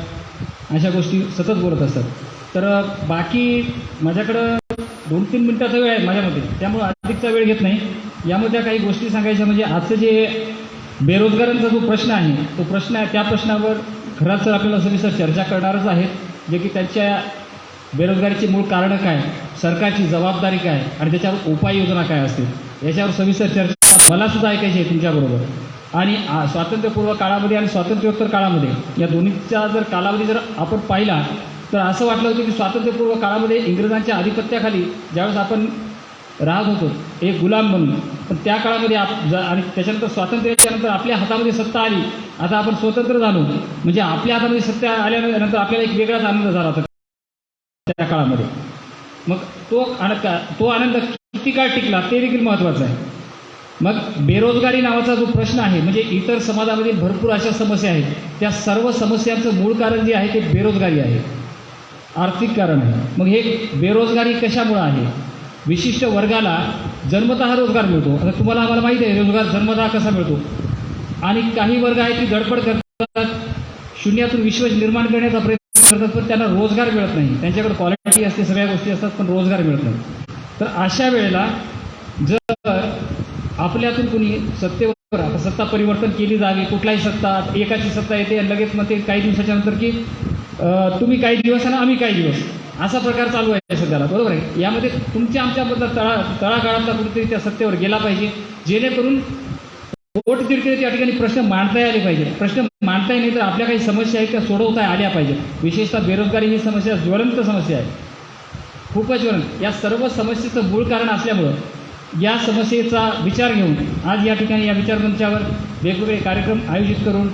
अशा गोष्टी सतत बोलत असतात. तर बाकी माझ्याकडं 2-3 मिनटाचा वेळ आहे माझ्यामध्ये, त्यामुळे अधिकचा वेळ घेत नाही. यामध्ये काही गोष्टी सांगायच्या म्हणजे आजचं जे बेरोजगारांचा जो प्रश्न आहे, तो प्रश्न आहे, त्या प्रश्नावर खरंच आपल्याला सविस्तर चर्चा करणारच आहेत, जे की त्यांच्या बेरोजगारीची मूळ कारणं काय, सरकारची जबाबदारी काय आणि त्याच्यावर उपाययोजना काय असतील, याच्यावर सविस्तर चर्चा मलासुद्धा ऐकायची आहे तुमच्याबरोबर. आणि स्वातंत्र्यपूर्व काळामध्ये आणि स्वातंत्र्योत्तर काळामध्ये या दोन्हीचा जर कालावधी जर आपण पाहिला तर असं वाटलं होतं की स्वातंत्र्यपूर्व काळामध्ये इंग्रजांच्या आधिपत्याखाली ज्यावेळेस आपण राहत होतो एक गुलाम म्हणून, पण त्या काळामध्ये आणि त्याच्यानंतर स्वातंत्र्याच्यानंतर आपल्या हातामध्ये सत्ता आली, आता आपण स्वतंत्र झालो, म्हणजे आपल्या हातामध्ये सत्ता आल्यानंतर आपल्याला एक वेगळाच आनंद झाला होता त्या काळामध्ये. मग तो आनंद किती काळ टिकला ते देखील महत्त्वाचं आहे. मग बेरोजगारी नावाचा जो प्रश्न आहे, म्हणजे इतर समाजामध्ये भरपूर अशा समस्या आहेत, त्या सर्व समस्यांचं मूळ कारण जे आहे ते बेरोजगारी आहे, आर्थिक कारण आहे. मग हे बेरोजगारी कशामुळं आहे? विशिष्ट वर्गाला जन्मतः रोजगार मिळतो. आता तुम्हाला आम्हाला माहिती आहे रोजगार जन्मतः कसा मिळतो, आणि काही वर्ग आहेत की धडपड करतात, शून्यातून विश्व निर्माण करण्याचा प्रयत्न करतात, पण त्यांना रोजगार मिळत नाही. त्यांच्याकडे क्वालिटी असते, सगळ्या गोष्टी असतात, पण रोजगार मिळत नाही. तर अशा वेळेला जर आपल्यातून कुणी सत्तेवर, आता सत्ता परिवर्तन केली जावी, कुठलाही सत्ता, एकाची सत्ता येते आणि लगेच मग ते काही दिवसाच्या नंतर की तुम्ही काही दिवस आणि आम्ही काही दिवस, असा प्रकार चालू आहे सध्याला, बरोबर आहे. यामध्ये तुमच्या आमच्याबद्दल तळागाळातला कुठेतरी त्या सत्तेवर गेला पाहिजे, जेणेकरून पोटतिडकीने त्या ठिकाणी प्रश्न मांडता आले पाहिजे. प्रश्न मांडता नाही तर आपल्या काही समस्या आहेत त्या सोडवता आल्या पाहिजेत. विशेषतः बेरोजगारी ही समस्या ज्वलंत समस्या आहे, खूपच ज्वलंत. या सर्व समस्येचं मूळ कारण असल्यामुळं या समस्येचा विचार घेऊन आज या ठिकाणी या विचारमंचावर वेगवेगळे कार्यक्रम आयोजित करून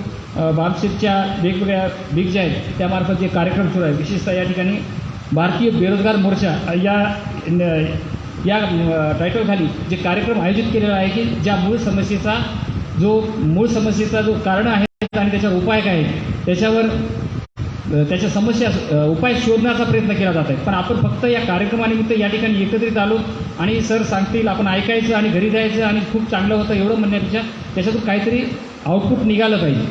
बामसेटच्या वेगवेगळ्या बिग ज्या आहेत त्यामार्फत जे कार्यक्रम सुरू आहे, विशेषतः या ठिकाणी भारतीय बेरोजगार मोर्चा या टायटलखाली जे कार्यक्रम आयोजित केलेला आहे की ज्या मूळ समस्येचा जो कारण आहे आणि त्याच्यावर उपाय काय आहे त्याच्या समस्या उपाय शोधण्याचा प्रयत्न केला जात आहे. पण आपण फक्त या कार्यक्रमानिमित्त या ठिकाणी एकत्रित आलो आणि सर सांगतील आपण ऐकायचं आणि घरी जायचं आणि खूप चांगलं होतं एवढं म्हणण्यापेक्षा त्याच्यातून काहीतरी आउटपुट निघालं पाहिजे,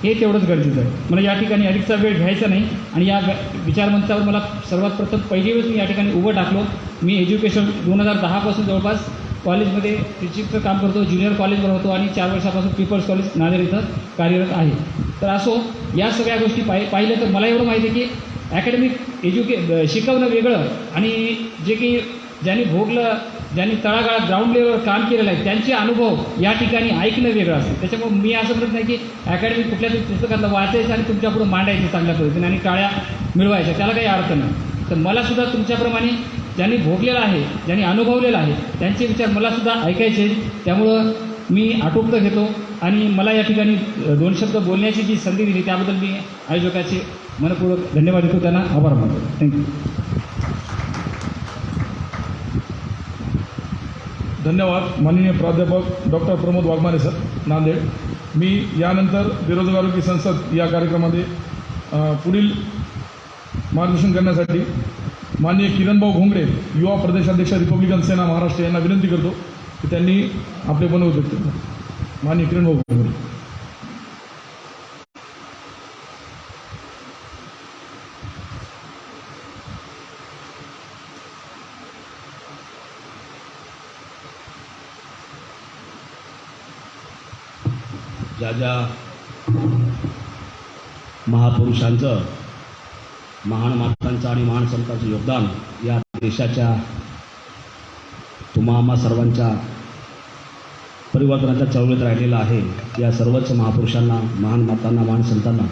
हे तेवढंच गरजेचं आहे. मला या ठिकाणी अधिकचा वेळ घ्यायचा नाही आणि या विचारमंचावर मला सर्वात प्रथम पहिली वेळेस मी या ठिकाणी उभं टाकलो. मी एज्युकेशन 2010 पासून जवळपास कॉलेजमध्ये टीचिंगचं काम करतो, ज्युनियर कॉलेजवर होतो आणि 4 वर्षापासून पीपल्स कॉलेज नांदेड इथं कार्यरत आहे. तर असो या सगळ्या गोष्टी पाहिलं तर मला एवढं माहिती आहे की ॲकॅडमिक शिकवणं वेगळं आणि जे की ज्यांनी भोगलं, ज्यांनी तळागाळात ग्राउंड लेवलवर काम केलेलं आहे त्यांचे अनुभव या ठिकाणी ऐकणं वेगळं असतं. त्याच्यामुळे मी असं म्हणत नाही की अकॅडमिक कुठल्या तरी पुस्तकातलं वाचायचं आणि तुमच्यापुढं मांडायचं चांगल्या पद्धतीने आणि टाळ्या मिळवायच्या, त्याला काही अर्थ नाही. तर मलासुद्धा तुमच्याप्रमाणे ज्यांनी भोगलेलं आहे, ज्यांनी अनुभवलेलं आहे त्यांचे विचार मलासुद्धा ऐकायचे. त्यामुळं मी आटोपतं घेतो आणि मला या ठिकाणी 2 शब्द बोलण्याची जी संधी दिली त्याबद्दल मी आयोजकाचे मनपूर्वक धन्यवाद देतो, त्यांना आभार मानतो. थँक्यू. धन्यवाद माननीय प्राध्यापक डॉक्टर प्रमोद वाघमारे सर, नांदेड. मी यानंतर बेरोजगारोकी संसद या कार्यक्रमामध्ये पुढील मार्गदर्शन करण्यासाठी माननीय किरणभाऊ घोंगडे, युवा प्रदेशाध्यक्ष रिपब्लिकन सेना महाराष्ट्र यांना विनंती करतो की त्यांनी आपले मनोगत व्यक्त करावे. माननीय किरणभाऊ घोंगडे. ज्या महापुरुषांचं, महान मातांचं आणि महान संतांचं योगदान या देशाच्या तुम्हा सर्वांच्या परिवर्तनाच्या चळवळीत राहिलेलं आहे, या सर्वच महापुरुषांना, महान मातांना, महान संतांना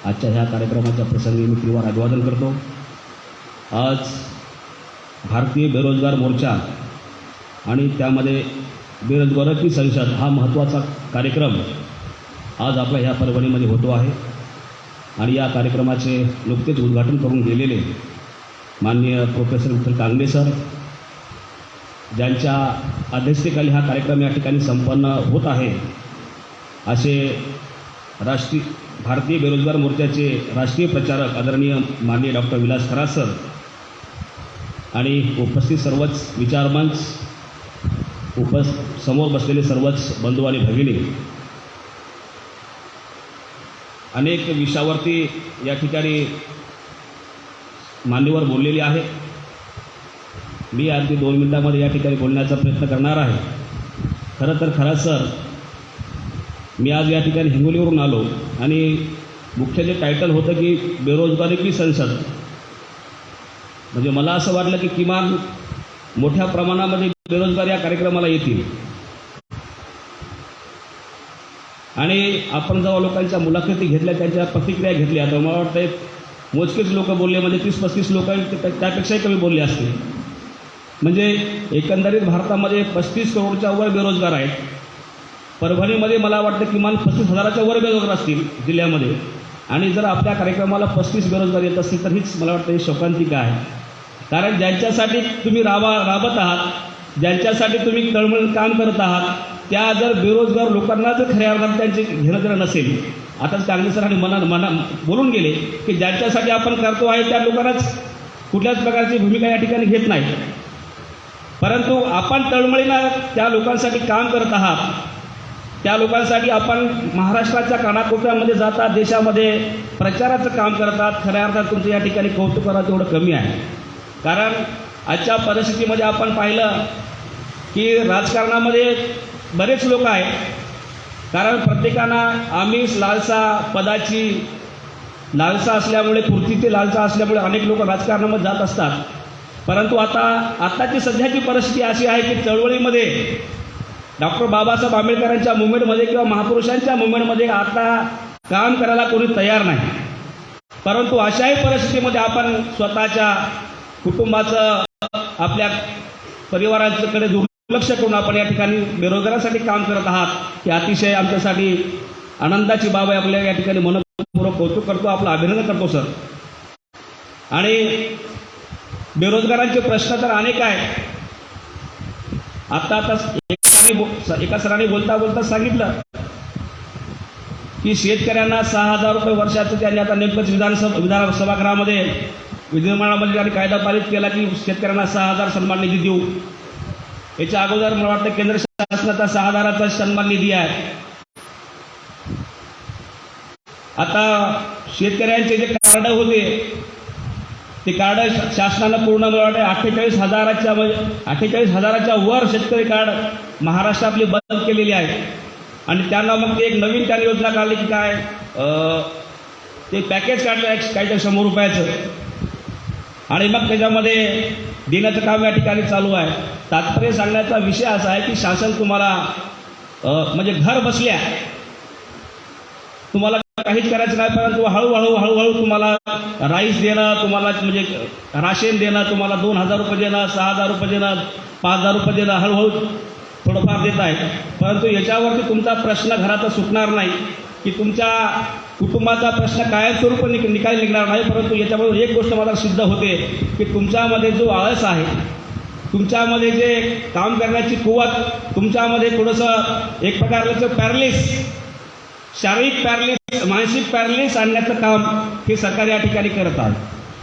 आजच्या ह्या कार्यक्रमाच्या प्रसंगी मी तीव्र अभिवादन करतो. आज भारतीय बेरोजगार मोर्चा आणि त्यामध्ये बेरोजगारोकी संसद हा महत्त्वाचा कार्यक्रम आज आपल्या ह्या परभणीमध्ये होतो आहे. आणि या कार्यक्रमाचे नुकतेच उद्घाटन करून गेलेले माननीय प्रोफेसर विठ्ठल कांगणे सर, ज्यांच्या अध्यक्षतेखाली हा कार्यक्रम या ठिकाणी संपन्न होत आहे, असे भारतीय बेरोजगार मोर्चाचे राष्ट्रीय प्रचारक आदरणीय माननीय डॉक्टर विलास खरात सर आणि उपस्थित सर्वच विचारमंच, समोर बसलेले सर्वच बंधू आणि भगिनी, अनेक विषयावरती या ठिकाणी मान्यवर बोललेली आहे. मी अगदी 2 मिनिटांमध्ये या ठिकाणी बोलण्याचा प्रयत्न करणार आहे. खरं तर खरात सर, मी आज या ठिकाणी हिंगोलीवरून आलो आणि मुख्य जे टायटल होतं की बेरोजगारी की संसद, म्हणजे मला असं वाटलं की किमान मोठ्या प्रमाणामध्ये बेरोजगार या कार्यक्रमाला येतील. आणि आपण जेव्हा लोकांच्या मुलाखती घेतल्या, त्यांच्या प्रतिक्रिया घेतल्या, तर मला वाटतं मोजकेच लोक बोलले, म्हणजे 30-35 लोक त्यापेक्षाही कमी बोलले असतील. म्हणजे एकंदरीत भारतामध्ये 35 करोडच्या वर बेरोजगार आहेत. परभणीमध्ये मला वाटतं किमान 35,000च्या वर बेरोजगार असतील जिल्ह्यामध्ये. आणि जर आपल्या कार्यक्रमाला 35 बेरोजगार येत असतील तर हीच मला वाटतं ही शोकांतिका आहे. कारण ज्यांच्यासाठी तुम्ही राबत आहात, ज्यांच्यासाठी तुम्ही तळमळून काम करत आहात, त्या जर बेरोजगार लोकांना जर खऱ्या अर्थाने त्यांचे घेणं देणं नसेल, आताच कांगणे सरांनी मना बोलून गेले की ज्यांच्यासाठी आपण करतो आहे त्या लोकांनाच कुठल्याच प्रकारची भूमिका या ठिकाणी घेत नाही. परंतु आपण तळमळीनं त्या लोकांसाठी काम करत आहात, त्या लोकांसाठी आपण महाराष्ट्राच्या कानाकोपऱ्यामध्ये जातात, देशामध्ये प्रचाराचं काम करतात. खऱ्या अर्थात तुमचं या ठिकाणी कौतुक करा तेवढं कमी आहे. कारण आजच्या परिस्थितीमध्ये आपण पाहिलं की राजकारणामध्ये बरेच लोक आहेत. कारण प्रत्येकांना आमिष, लालसा, पदाची लालसा असल्यामुळे, पूर्तीची लालसा असल्यामुळे अनेक लोक राजकारणामध्ये जात असतात. परंतु आताची सध्याची परिस्थिती अशी आहे की चळवळीमध्ये डॉक्टर बाबासाहेब आंबेडकरांच्या मुवमेंटमध्ये किंवा महापुरुषांच्या मुवमेंटमध्ये आता काम करायला कोणी तयार नाही. परंतु अशाही परिस्थितीमध्ये आपण स्वतःच्या कुटुंबाचं, आपल्या परिवाराकडे दुर्लक्ष करून आपण या ठिकाणी बेरोजगारासाठी काम करत आहात, ही अतिशय आमच्यासाठी आनंदाची बाब आहे. आपल्या या ठिकाणी मनपूर्वक कौतुक करतो, आपलं अभिनंदन करतो सर. आणि बेरोजगारांचे प्रश्न तर अनेक आहेत. आता एका सरांनी बोलता सांगितलं की शेतकऱ्यांना 6,000 रुपये वर्षाचं त्यांनी आता नेमकंच विधानसभागृहामध्ये विधिमंडळामध्ये त्यांनी कायदा पारित केला की शेतकऱ्यांना 6,000 सन्मान निधी देऊ. याच्या अगोदर मला वाटतं केंद्र शासनाचा 6,000चा सन्मान निधी आहे. आता शेतकऱ्यांचे जे कार्ड होते ते कार्ड शासनानं पूर्ण मला वाटतं 48,000च्या वर शेतकरी कार्ड महाराष्ट्रातली बंद केलेली आहे. आणि त्यांना मग ते एक नवीन त्यांनी योजना काढली की काय ते पॅकेज काढलं काहीतरी 100 रुपयाचं, आणि मग त्याच्यामध्ये देण्याचं काम या ठिकाणी चालू आहे. तात्पर्य सांगण्याचा विषय असा आहे की शासन तुम्हाला म्हणजे घर बसल्या तुम्हाला काहीच करायचं नाही, परंतु हळूहळू तुम्हाला राईस देणं, तुम्हाला म्हणजे राशन देणं, तुम्हाला 2,000 रुपये देणं, 6,000 रुपये देणं, 5,000 रुपये देणं, हळूहळू थोडंफार देत आहे. परंतु याच्यावरती तुमचा प्रश्न घराचा सुटणार नाही की तुमच्या कुटुंबाचा प्रश्न कायमस्वरूपी निकाली निघणार नाही. परंतु याच्यामध्ये एक गोष्ट मला सिद्ध होते की तुमच्यामध्ये जो आळस आहे, तुमच्यामध्ये जे काम करण्याची कुवत, तुमच्यामध्ये थोडंसं एक प्रकारचं पॅरालिस, शारीरिक पॅरालिस, मानसिक पॅरालिस आणण्याचं काम हे सरकार या ठिकाणी करत आहे.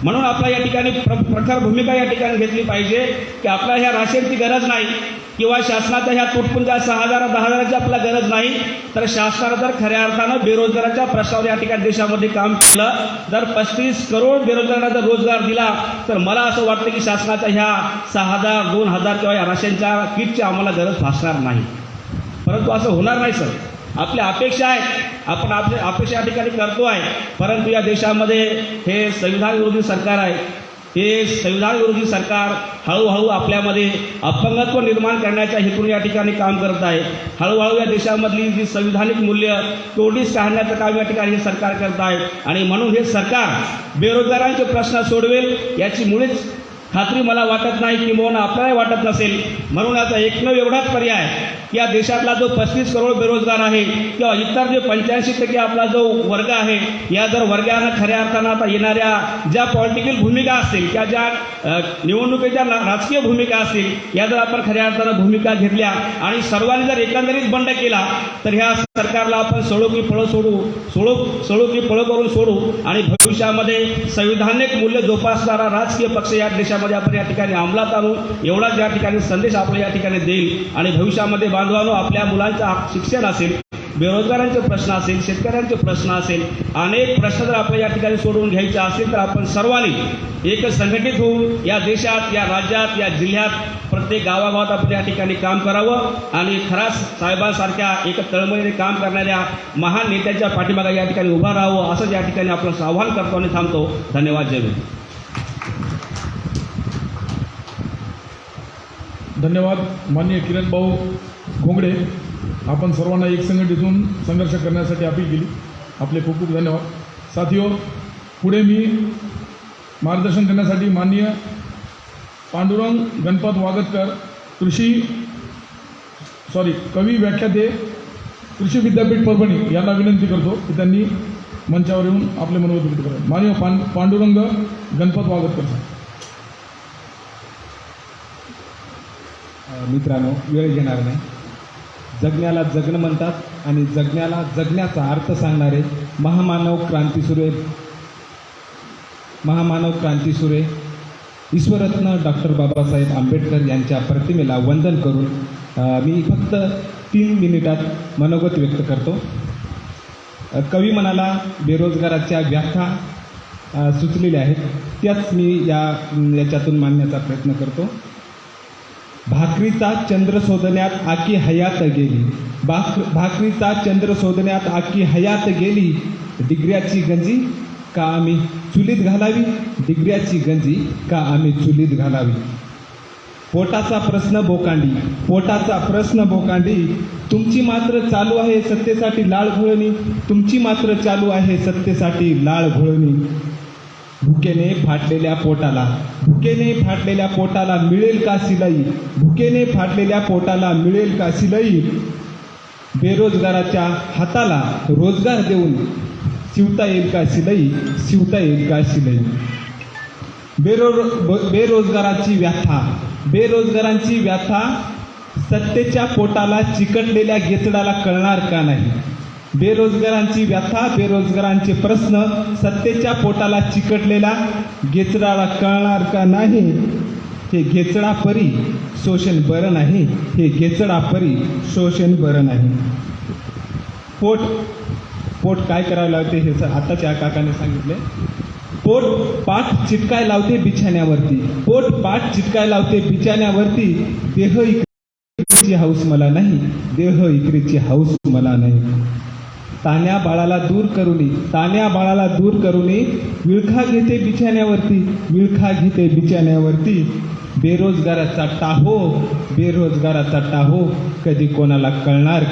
म्हणून आपल्या या ठिकाणी प्रखर भूमिका या ठिकाणी घेतली पाहिजे की आपल्या ह्या राशनची गरज नाही किंवा शासनाच्या ह्या तुटपुंजा 6,000 10,000ची आपल्याला गरज नाही. तर शासनानं जर खऱ्या अर्थानं बेरोजगाराच्या प्रश्नावर या ठिकाणी देशामध्ये काम केलं, जर 35 करोड बेरोजगारांना जर रोजगार दिला, तर मला असं वाटतं की शासनाच्या ह्या 6,000 2,000 किंवा या राशनच्या किटची आम्हाला गरज भासणार नाही. परंतु असं होणार नाही सर. आपल्या अपेक्षा आहेत, आपण आपल्या अपेक्षा या ठिकाणी करतो आहे. परंतु या देशामध्ये हे संविधान विरोधी सरकार आहे. हे संविधान विरोधी सरकार हळूहळू आपल्यामध्ये अपंगत्व निर्माण करण्याच्या हेतून या ठिकाणी काम करत आहे. हळूहळू या देशामधली जी संविधानिक मूल्य तोडीस काढण्याचं काम या ठिकाणी हे सरकार करत आहे. आणि म्हणून हे सरकार बेरोजगारांचे प्रश्न सोडवेल याची मुळीच खात्री मला वाटत नाही, किंवा आपल्याला वाटत नसेल. म्हणून आता एकमेव एवढाच पर्याय की या देशातला जो 35 करोड बेरोजगार आहे किंवा इतर जे 85% आपला जो वर्ग आहे, या जर वर्गानं खऱ्या अर्थानं आता येणाऱ्या ज्या पॉलिटिकल भूमिका असतील किंवा ज्या निवडणुकीच्या राजकीय भूमिका असतील, या जर आपण खऱ्या अर्थानं भूमिका घेतल्या आणि सर्वांनी जर एकंदरीत बंड केला तर ह्या सरकारला आपण सोडू की फळं करून सोडू आणि भविष्यामध्ये संविधानिक मूल्य जोपासणारा राजकीय पक्ष या देशामध्ये आपण या ठिकाणी अंमलात आणू, एवढाच या ठिकाणी संदेश आपल्या या ठिकाणी देईल. आणि भविष्यामध्ये बांधवांनो, आपल्या मुलांचं शिक्षण असेल, बेरोजगारांचे प्रश्न असेल, शेतकऱ्यांचे प्रश्न असेल, अनेक प्रश्न जर आपल्या या ठिकाणी सोडवून घ्यायचे असतील तर आपण सर्वांनी एक संघटित होऊन या देशात, या राज्यात, या जिल्ह्यात प्रत्येक गावागावात आपण या ठिकाणी काम करावं आणि खराच साहेबांसारख्या एक तळमळीने काम करणाऱ्या महान नेत्यांच्या पाठीमागे या ठिकाणी उभा राहावं, असंच या ठिकाणी आपण आवाहन करतो आणि थांबतो. धन्यवाद. जय भीम. धन्यवाद माननीय किरण भाऊ घोंगडे. आपण सर्वांना एक संघटितून संघर्ष करण्यासाठी अपील केली. आपले खूप खूप धन्यवाद. साथियो, पुढे मी मार्गदर्शन करण्यासाठी माननीय पांडुरंग गणपत वागतकर कवी व्याख्याते कृषी विद्यापीठ परभणी यांना विनंती करतो की त्यांनी मंचावर येऊन आपले मनोगत व्यक्त करावे. माननीय पांडुरंग गणपत वागतकर साहेब. मित्रांनो, वेळ घेणार नाही. जगण्याला जगणं म्हणतात आणि जगण्याला जगण्याचा अर्थ सांगणारे महामानव क्रांतीसूर्य ईश्वररत्न डॉक्टर बाबासाहेब आंबेडकर यांच्या प्रतिमेला वंदन करून मी फक्त 3 मिनिटात मनोगत व्यक्त करतो. कवी बेरोजगाराच्या व्याख्या सुचलेल्या आहेत, त्याच मी याच्यातून मांडण्याचा प्रयत्न करतो. भाकरीचा चंद्र शोधण्यात आखी हयात गेली, भाकरीचा चंद्र शोधण्यात आखी हयात गेली, डिग्र्याची गंजी का आम्ही चुलीत घालावी, डिग्र्याची गंजी का आम्ही चुलीत घालावी. पोटाचा प्रश्न बोकांडी, तुमची मात्र चालू आहे सत्तेसाठी लाळ घोळणी, तुमची मात्र चालू आहे सत्तेसाठी लाळ घोळणी. भुकेने फाटलेल्या पोटाला मिळेल का सिलाई, भुकेने फाटलेल्या पोटाला मिळेल का सिलाई. बेरोजगाराच्या हाताला रोजगार देऊन शिवता येईल का सिलाई. बेरोजगारांची व्याथा सत्तेच्या पोटाला चिकटलेल्या गेचडाला कळणार का नाही. बेरोजगारांची व्याथा, बेरोजगारांचे प्रश्न सत्तेच्या पोटाला चिकटलेल्या गेचडाला कळणार का नाही. हे गेचडापरी शोषण बरं नाही, हे गेचडापरी शोषण बरं नाही. पोट काय करावं लागते हे आताच्या काकाने सांगितले. पाठ चिटकाय लावते बिछाण्यावरती, देह इकरीची हौस मला नाही. तान्या बाळाला दूर करूनी विळखा घेते बिछाण्यावरती. बेरोजगाराचा टाहो कधी कोणाला कळणार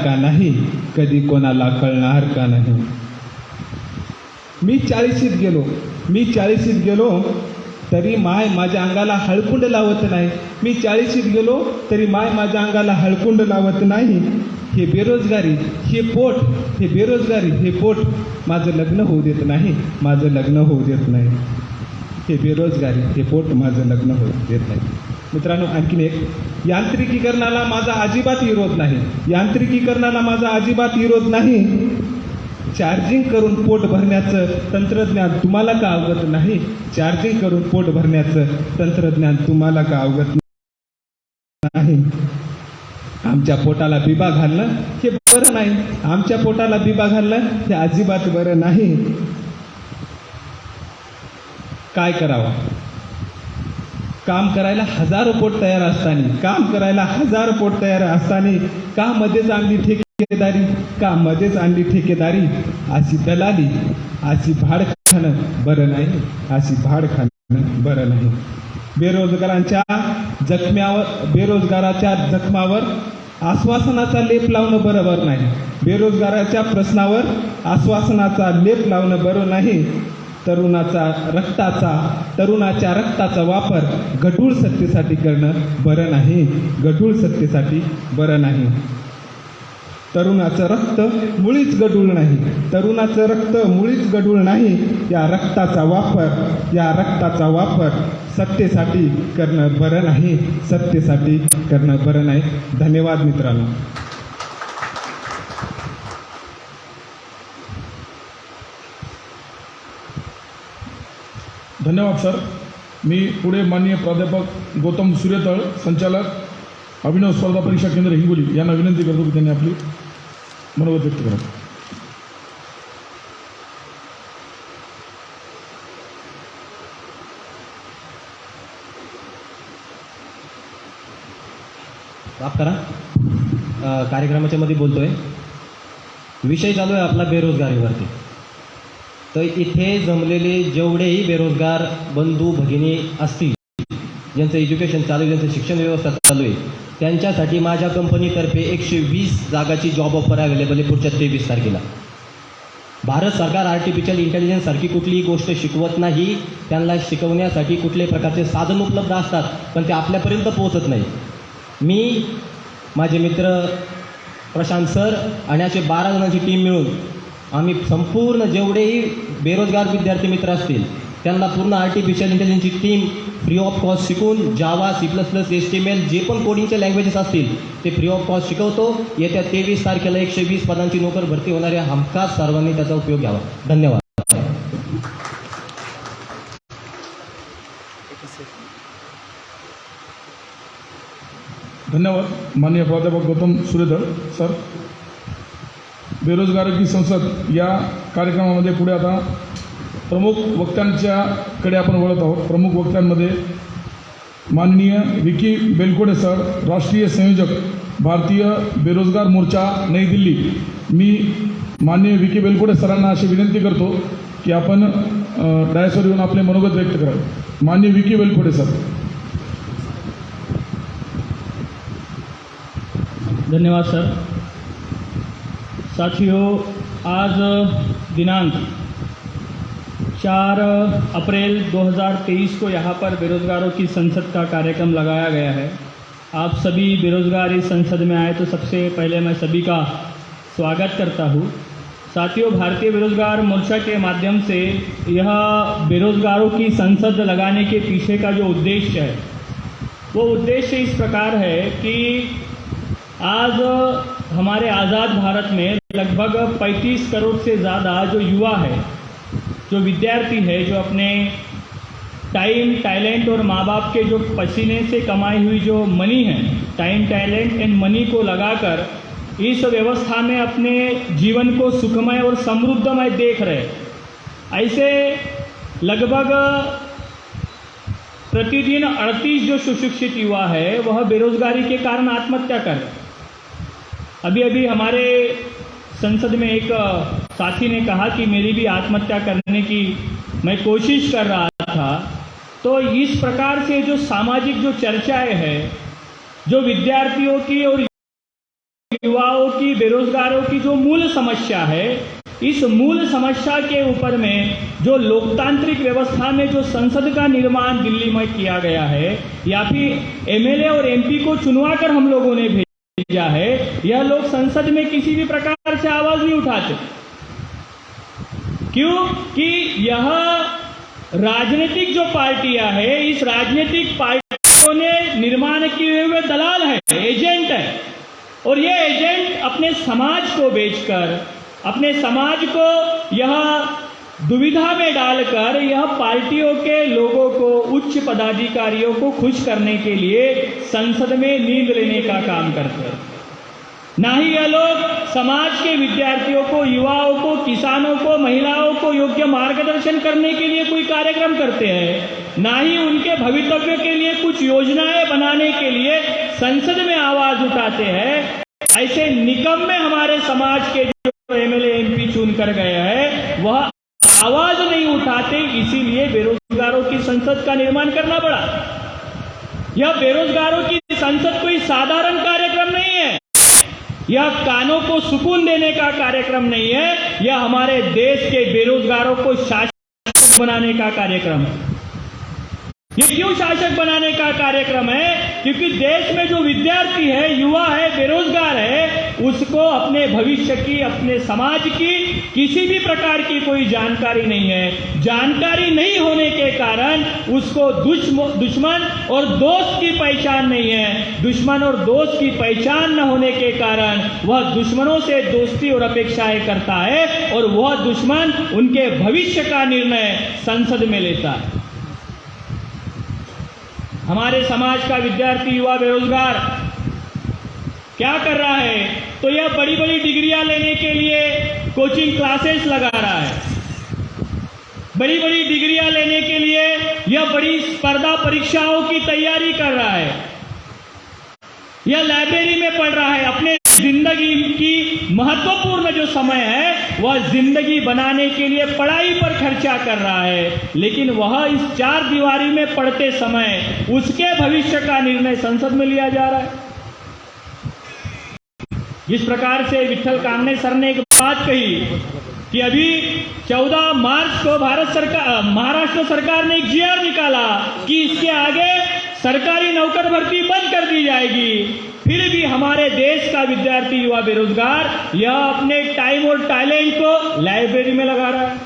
का नाही. मी 40शीत गेलो तरी माय माझ्या अंगाला हळकुंड लावत नाही. मी 40शीत गेलो तरी माय माझ्या अंगाला हळकुंड लावत नाही. हे बेरोजगारी, हे पोट माझं लग्न होऊ देत नाही. हे बेरोजगारी, हे पोट माझं लग्न होऊ देत नाही. मित्रांनो, आणखीन एक, यांत्रिकीकरणाला माझा अजिबात विरोध नाही. चार्जिंग करून पोट भरण्याचं तंत्रज्ञान तुम्हाला का अवगत नाही. आमच्या पोटाला बिबा घालणं हे बरं नाही. हे अजिबात बरं नाही. काय करावं. काम करायला हजारो पोट तयार असताना का मध्येच आणली ठेकेदारी. अशी दलाली, अशी भाड खाणं बरं नाही. बेरोजगाराच्या जखमावर आश्वासनाचा लेप लावणं बरोबर नाही. बेरोजगाराच्या प्रश्नावर आश्वासनाचा लेप लावणं बरं नाही. तरुणाच्या रक्ताचा वापर गढूळ सत्तेसाठी करणं बरं नाही. तरुणाचं रक्त मुळीच गढूळ नाही. तरुणाचं रक्त मुळीच गढूळ नाही. या रक्ताचा वापर सत्तेसाठी करणं बरं नाही. सत्तेसाठी करणं बरं नाही. धन्यवाद मित्रांनो. धन्यवाद सर. मी पुढे माननीय प्राध्यापक गौतम सूर्यतळ, संचालक अभिनव स्पर्धा परीक्षा केंद्र हिंगोली यांना विनंती करतो की त्यांनी आपली मनोगत व्यक्त करा. माफ करा, कार्यक्रमाच्या मध्ये बोलतोय. विषय चालू आहे आपला बेरोजगारीवरती. तर इथे जमलेले जेवढेही बेरोजगार बंधू भगिनी असतील, ज्यांचं एज्युकेशन चालू आहे, ज्यांचं शिक्षण व्यवस्था चालू आहे, त्यांच्यासाठी माझ्या कंपनीतर्फे 120 जागाची जॉब ऑफर अवेलेबल आहे पुढच्या 23 तारखेला. भारत सरकार आर्टिफिशियल इंटेलिजन्स सारखी कुठलीही गोष्ट शिकवत नाही. त्यांना शिकवण्यासाठी कुठल्याही प्रकारचे साधन उपलब्ध असतात, पण ते आपल्यापर्यंत पोहोचत नाही. मी, माझे मित्र प्रशांत सर आणि असे 12 जणांची टीम मिळून आम्ही संपूर्ण जेवढेही बेरोजगार विद्यार्थी मित्र असतील त्यांना पूर्ण आर्टिफिशियल इंटेलिजन्सची टीम फ्री ऑफ कॉस्ट शिकवून जावा, C++, HTML जे पण कोडिंगचे लँग्वेजेस असतील ते फ्री ऑफ कॉस्ट शिकवतो. येत्या 23 तारखेला 120 पदांची नोकर भरती होणार आहे. हमखास सर्वांनी त्याचा उपयोग घ्यावा. धन्यवाद. धन्यवाद माननीय प्राध्यापक गौतम सूर्यतळ सर. बेरोजगार की संसद या कार्यक्रमामध्ये पुढे आता प्रमुख वक्त्यांच्याकडे आपण वळत आहोत. प्रमुख वक्त्यांमध्ये माननीय विकी बेलकोडे सर, राष्ट्रीय संयोजक भारतीय बेरोजगार मोर्चा नई दिल्ली. मी माननीय विकी बेलकोडे सरांना अशी विनंती करतो की आपण डायसवर येऊन आपले मनोगत व्यक्त करावे. माननीय विकी बेलकोडे सर. धन्यवाद सर. साथियों, आज दिनांक 4 अप्रैल 2023 को यहाँ पर बेरोजगारों की संसद का कार्यक्रम लगाया गया है. आप सभी बेरोजगार इस संसद में आए तो सबसे पहले मैं सभी का स्वागत करता हूँ. साथियों, भारतीय बेरोजगार मोर्चा के माध्यम से यह बेरोजगारों की संसद लगाने के पीछे का जो उद्देश्य है वो उद्देश्य इस प्रकार है कि आज हमारे आज़ाद भारत में लगभग 35 करोड़ से ज़्यादा जो युवा है, जो विद्यार्थी है, जो अपने टाइम, टैलेंट और माँ बाप के जो पसीने से कमाई हुई जो मनी है, टाइम, टैलेंट एंड मनी को लगाकर इस व्यवस्था में अपने जीवन को सुखमय और समृद्धमय देख रहे. ऐसे लगभग प्रतिदिन 38 जो सुशिक्षित युवा है वह बेरोजगारी के कारण आत्महत्या कर रहे. अभी अभी हमारे संसद में एक साथी ने कहा कि मेरी भी आत्महत्या करने की मैं कोशिश कर रहा था. तो इस प्रकार से जो सामाजिक जो चर्चाएं हैं, जो विद्यार्थियों की और युवाओं की, बेरोजगारों की जो मूल समस्या है, इस मूल समस्या के ऊपर में जो लोकतांत्रिक व्यवस्था में जो संसद का निर्माण दिल्ली में किया गया है, या फिर एमएलए और एमपी को चुनवा कर हम लोगों ने भेजा है, यह लोग संसद में किसी भी प्रकार से आवाज नहीं उठाते. क्यों? कि यह राजनीतिक जो पार्टियां है, इस राजनीतिक पार्टियों ने निर्माण किए हुए दलाल है, एजेंट है. और ये एजेंट अपने समाज को बेचकर, अपने समाज को यह दुविधा में डालकर यह पार्टियों के लोगों को, उच्च पदाधिकारियों को खुश करने के लिए संसद में नींद लेने का काम करते हैं. ना ही यह लोग समाज के विद्यार्थियों को, युवाओं को, किसानों को, महिलाओं को योग्य मार्गदर्शन करने के लिए कोई कार्यक्रम करते हैं, ना ही उनके भवितव्य के लिए कुछ योजनाएं बनाने के लिए संसद में आवाज उठाते हैं. ऐसे निकम्मे हमारे समाज के जो एमएलए एमपी चुन कर गए हैं वह आवाज नहीं उठाते. इसीलिए बेरोजगारों की संसद का निर्माण करना पड़ा. यह बेरोजगारों की संसद कोई साधारण कार्यक्रम नहीं है. यह कानों को सुकून देने का कार्यक्रम नहीं है. यह हमारे देश के बेरोजगारों को शाश्वत बनाने का कार्यक्रम है. ये क्यों शासक बनाने का कार्यक्रम है? क्योंकि देश में जो विद्यार्थी है, युवा है, बेरोजगार है, उसको अपने भविष्य की, अपने समाज की किसी भी प्रकार की कोई जानकारी नहीं है। जानकारी नहीं होने के कारण उसको दुश्मन और दोस्त की पहचान नहीं है। दुश्मन और दोस्त की पहचान न होने के कारण वह दुश्मनों से दोस्ती और अपेक्षाएं करता है और वह दुश्मन उनके भविष्य का निर्णय संसद में लेता है। हमारे समाज का विद्यार्थी, युवा, बेरोजगार क्या कर रहा है? तो यह बड़ी बड़ी डिग्रियां लेने के लिए कोचिंग क्लासेस लगा रहा है। बड़ी बड़ी डिग्रियां लेने के लिए यह बड़ी स्पर्धा परीक्षाओं की तैयारी कर रहा है। यह लाइब्रेरी में पढ़ रहा है। अपने जिंदगी की महत्वपूर्ण जो समय है वह जिंदगी बनाने के लिए पढ़ाई पर खर्चा कर रहा है, लेकिन वह इस चार दीवारी में पढ़ते समय उसके भविष्य का निर्णय संसद में लिया जा रहा है। जिस प्रकार से विठल कांगणे सर ने एक बात कही कि अभी 14 मार्च को महाराष्ट्र सरकार ने एक जीआर निकाला कि इसके आगे सरकारी नौकर भर्ती बंद कर दी जाएगी, फिर भी हमारे देश का विद्यार्थी, युवा, बेरोजगार यह अपने टाइम और टैलेंट को लाइब्रेरी में लगा रहा है,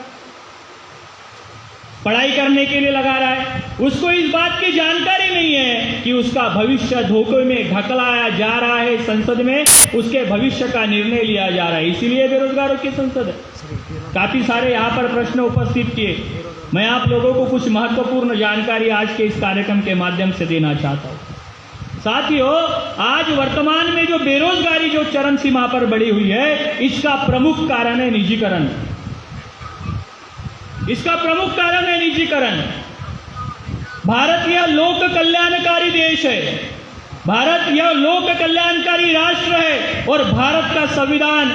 पढ़ाई करने के लिए लगा रहा है। उसको इस बात की जानकारी नहीं है कि उसका भविष्य धोखे में ढकलाया जा रहा है। संसद में उसके भविष्य का निर्णय लिया जा रहा है, इसीलिए बेरोजगारों की संसद है। काफी सारे यहाँ पर प्रश्न उपस्थित किए। मैं आप लोगों को कुछ महत्वपूर्ण जानकारी आज के इस कार्यक्रम के माध्यम से देना चाहता हूं। साथियों, आज वर्तमान में जो बेरोजगारी जो चरम सीमा पर बढ़ी हुई है, इसका प्रमुख कारण है निजीकरण। इसका प्रमुख कारण है निजीकरण। भारत यह लोक कल्याणकारी देश है, भारत यह लोक कल्याणकारी राष्ट्र है और भारत का संविधान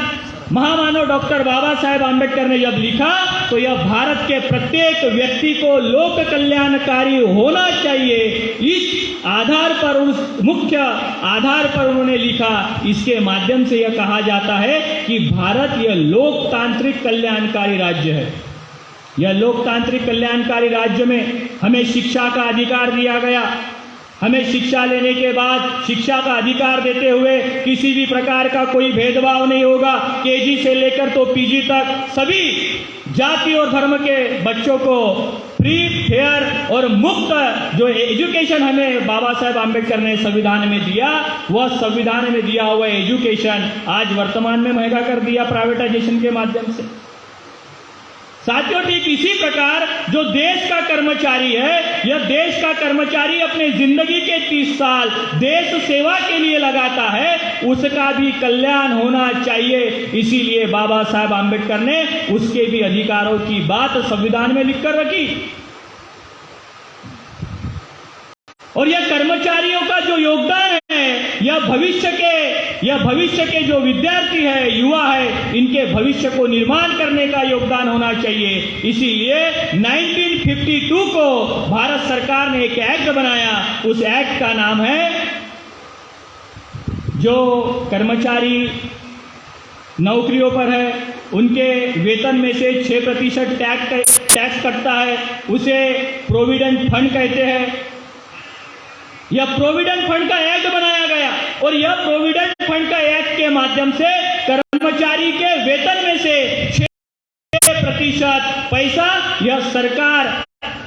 महामानव डॉक्टर बाबा साहेब आंबेडकर ने जब लिखा तो यह भारत के प्रत्येक व्यक्ति को लोक कल्याणकारी होना चाहिए, इस आधार पर, उस मुख्य आधार पर उन्होंने लिखा। इसके माध्यम से यह कहा जाता है कि भारत यह लोकतांत्रिक कल्याणकारी राज्य है। यह लोकतांत्रिक कल्याणकारी राज्य में हमें शिक्षा का अधिकार दिया गया। हमें शिक्षा लेने के बाद शिक्षा का अधिकार देते हुए किसी भी प्रकार का कोई भेदभाव नहीं होगा। केजी से लेकर तो पीजी तक सभी जाति और धर्म के बच्चों को फ्री, फेयर और मुक्त जो एजुकेशन हमें बाबा साहेब आंबेडकर ने संविधान में दिया, वह संविधान में दिया हुआ एजुकेशन आज वर्तमान में महंगा कर दिया प्राइवेटाइजेशन के माध्यम से। साथियों, ठीक इसी प्रकार जो देश का कर्मचारी है, यह देश का कर्मचारी अपने जिंदगी के 30 साल देश सेवा के लिए लगाता है, उसका भी कल्याण होना चाहिए। इसीलिए बाबा साहेब आंबेडकर ने उसके भी अधिकारों की बात संविधान में लिखकर रखी। और यह कर्मचारियों का जो योगदान है, यह भविष्य के जो विद्यार्थी है, युवा है, इनके भविष्य को निर्माण करने का योगदान होना चाहिए। इसीलिए 1952 को भारत सरकार ने एक एक्ट बनाया। उस एक्ट का नाम है, जो कर्मचारी नौकरियों पर है उनके वेतन में से 6% टैक्स कटता है, उसे प्रोविडेंट फंड कहते हैं। यह प्रोविडेंट फंड का एक्ट बनाया गया और यह प्रोविडेंट फंड का एक्ट के माध्यम से कर्मचारी के वेतन में से 6% पैसा यह सरकार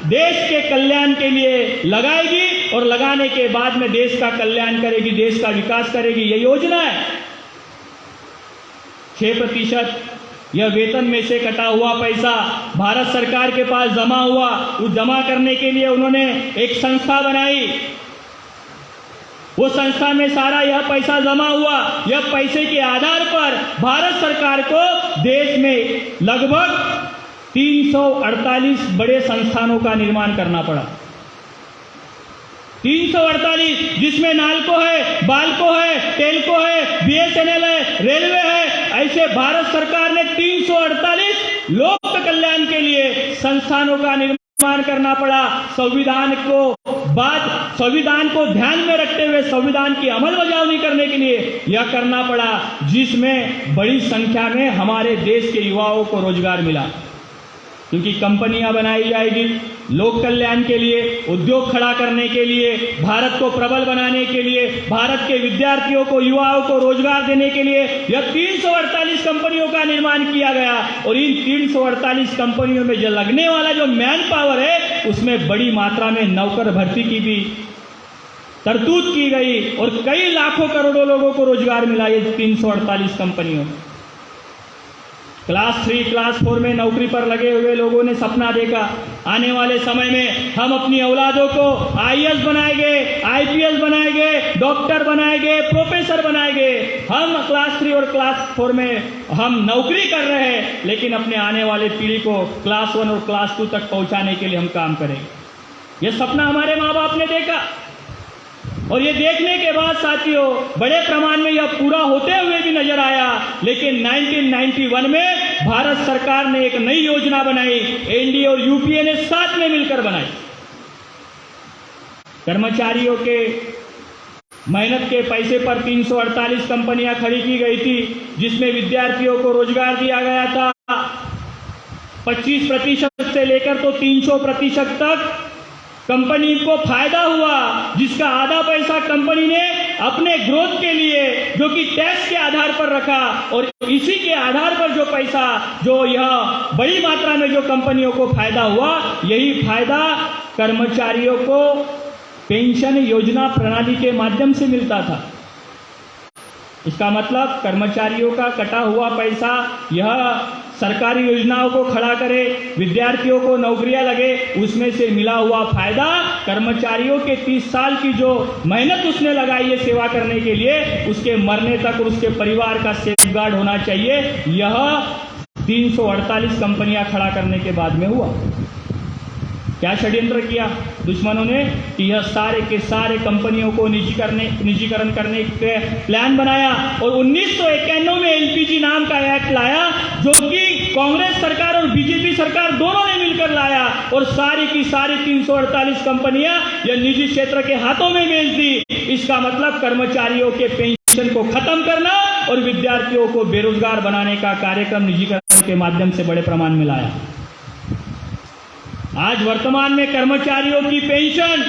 देश के कल्याण के लिए लगाएगी और लगाने के बाद में देश का कल्याण करेगी, देश का विकास करेगी। यह योजना है। 6% यह वेतन में से कटा हुआ पैसा भारत सरकार के पास जमा हुआ। उस जमा करने के लिए उन्होंने एक संस्था बनाई। वो संस्था में सारा यह पैसा जमा हुआ। यह पैसे के आधार पर भारत सरकार को देश में लगभग 348 बड़े संस्थानों का निर्माण करना पड़ा। 348, जिसमें नाल्को है, बाल्को है, टेल्को है, बीएसएनएल है, रेलवे है। ऐसे भारत सरकार ने 348 लोक कल्याण के लिए संस्थानों का निर्माण करना पड़ा। संविधान को ध्यान में रखते हुए संविधान की अमलबजावनी करने के लिए यह करना पड़ा, जिसमें बड़ी संख्या में हमारे देश के युवाओं को रोजगार मिला। क्योंकि कंपनियां बनाई जाएगी लोक कल्याण के लिए, उद्योग खड़ा करने के लिए, भारत को प्रबल बनाने के लिए, भारत के विद्यार्थियों को, युवाओं को रोजगार देने के लिए यह 348 कंपनियों का निर्माण किया गया। और इन 348 कंपनियों में जो लगने वाला जो मैन पावर है उसमें बड़ी मात्रा में नौकर भर्ती की भी तरतूद की गई और कई लाखों करोड़ों लोगों को रोजगार मिला ये 348 कंपनियों में। क्लास 3, क्लास 4 में नौकरी पर लगे हुए लोगों ने सपना देखा आने वाले समय में हम अपनी औलादों को आईएएस बनाएंगे, आईपीएस बनाएंगे, डॉक्टर बनाएंगे, प्रोफेसर बनाएंगे। हम क्लास 3 और क्लास 4 में हम नौकरी कर रहे हैं, लेकिन अपने आने वाले पीढ़ी को क्लास 1 और क्लास 2 तक पहुंचाने के लिए हम काम करेंगे। यह सपना हमारे माँ बाप ने देखा और ये देखने के बाद साथियों बड़े प्रमाण में यह पूरा होते हुए भी नजर आया। लेकिन 1991 में भारत सरकार ने एक नई योजना बनाई, एनडीए और यूपीए ने साथ में मिलकर बनाई। कर्मचारियों के मेहनत के पैसे पर 348 कंपनियां खड़ी की गई थी, जिसमें विद्यार्थियों को रोजगार दिया गया था 25% से लेकर तो 300% तक कंपनी को फायदा हुआ, जिसका आधा पैसा कंपनी ने अपने ग्रोथ के लिए जो कि टैक्स के आधार पर रखा और इसी के आधार पर जो पैसा जो यह बड़ी मात्रा में जो कंपनियों को फायदा हुआ, यही फायदा कर्मचारियों को पेंशन योजना प्रणाली के माध्यम से मिलता था। इसका मतलब कर्मचारियों का कटा हुआ पैसा यह सरकारी योजनाओं को खड़ा करे, विद्यार्थियों को नौकरियां लगे, उसमें से मिला हुआ फायदा कर्मचारियों के 30 साल की जो मेहनत उसने लगाई है सेवा करने के लिए, उसके मरने तक और उसके परिवार का सेफगार्ड होना चाहिए। यह 348 कंपनियां खड़ा करने के बाद में हुआ। क्या षड्यंत्र किया दुश्मनों ने कि यह सारे के सारे कंपनियों को निजीकरण करने के प्लान बनाया और 1991 में एलपीजी नाम का एक्ट लाया, जो कि कांग्रेस सरकार और बीजेपी सरकार दोनों ने मिलकर लाया और सारी की सारी 348 कंपनियां यह निजी क्षेत्र के हाथों में बेच दी। इसका मतलब कर्मचारियों के पेंशन को खत्म करना और विद्यार्थियों को बेरोजगार बनाने का कार्यक्रम निजीकरण के माध्यम से बड़े प्रमाण में लाया। आज वर्तमान में कर्मचारियों की पेंशन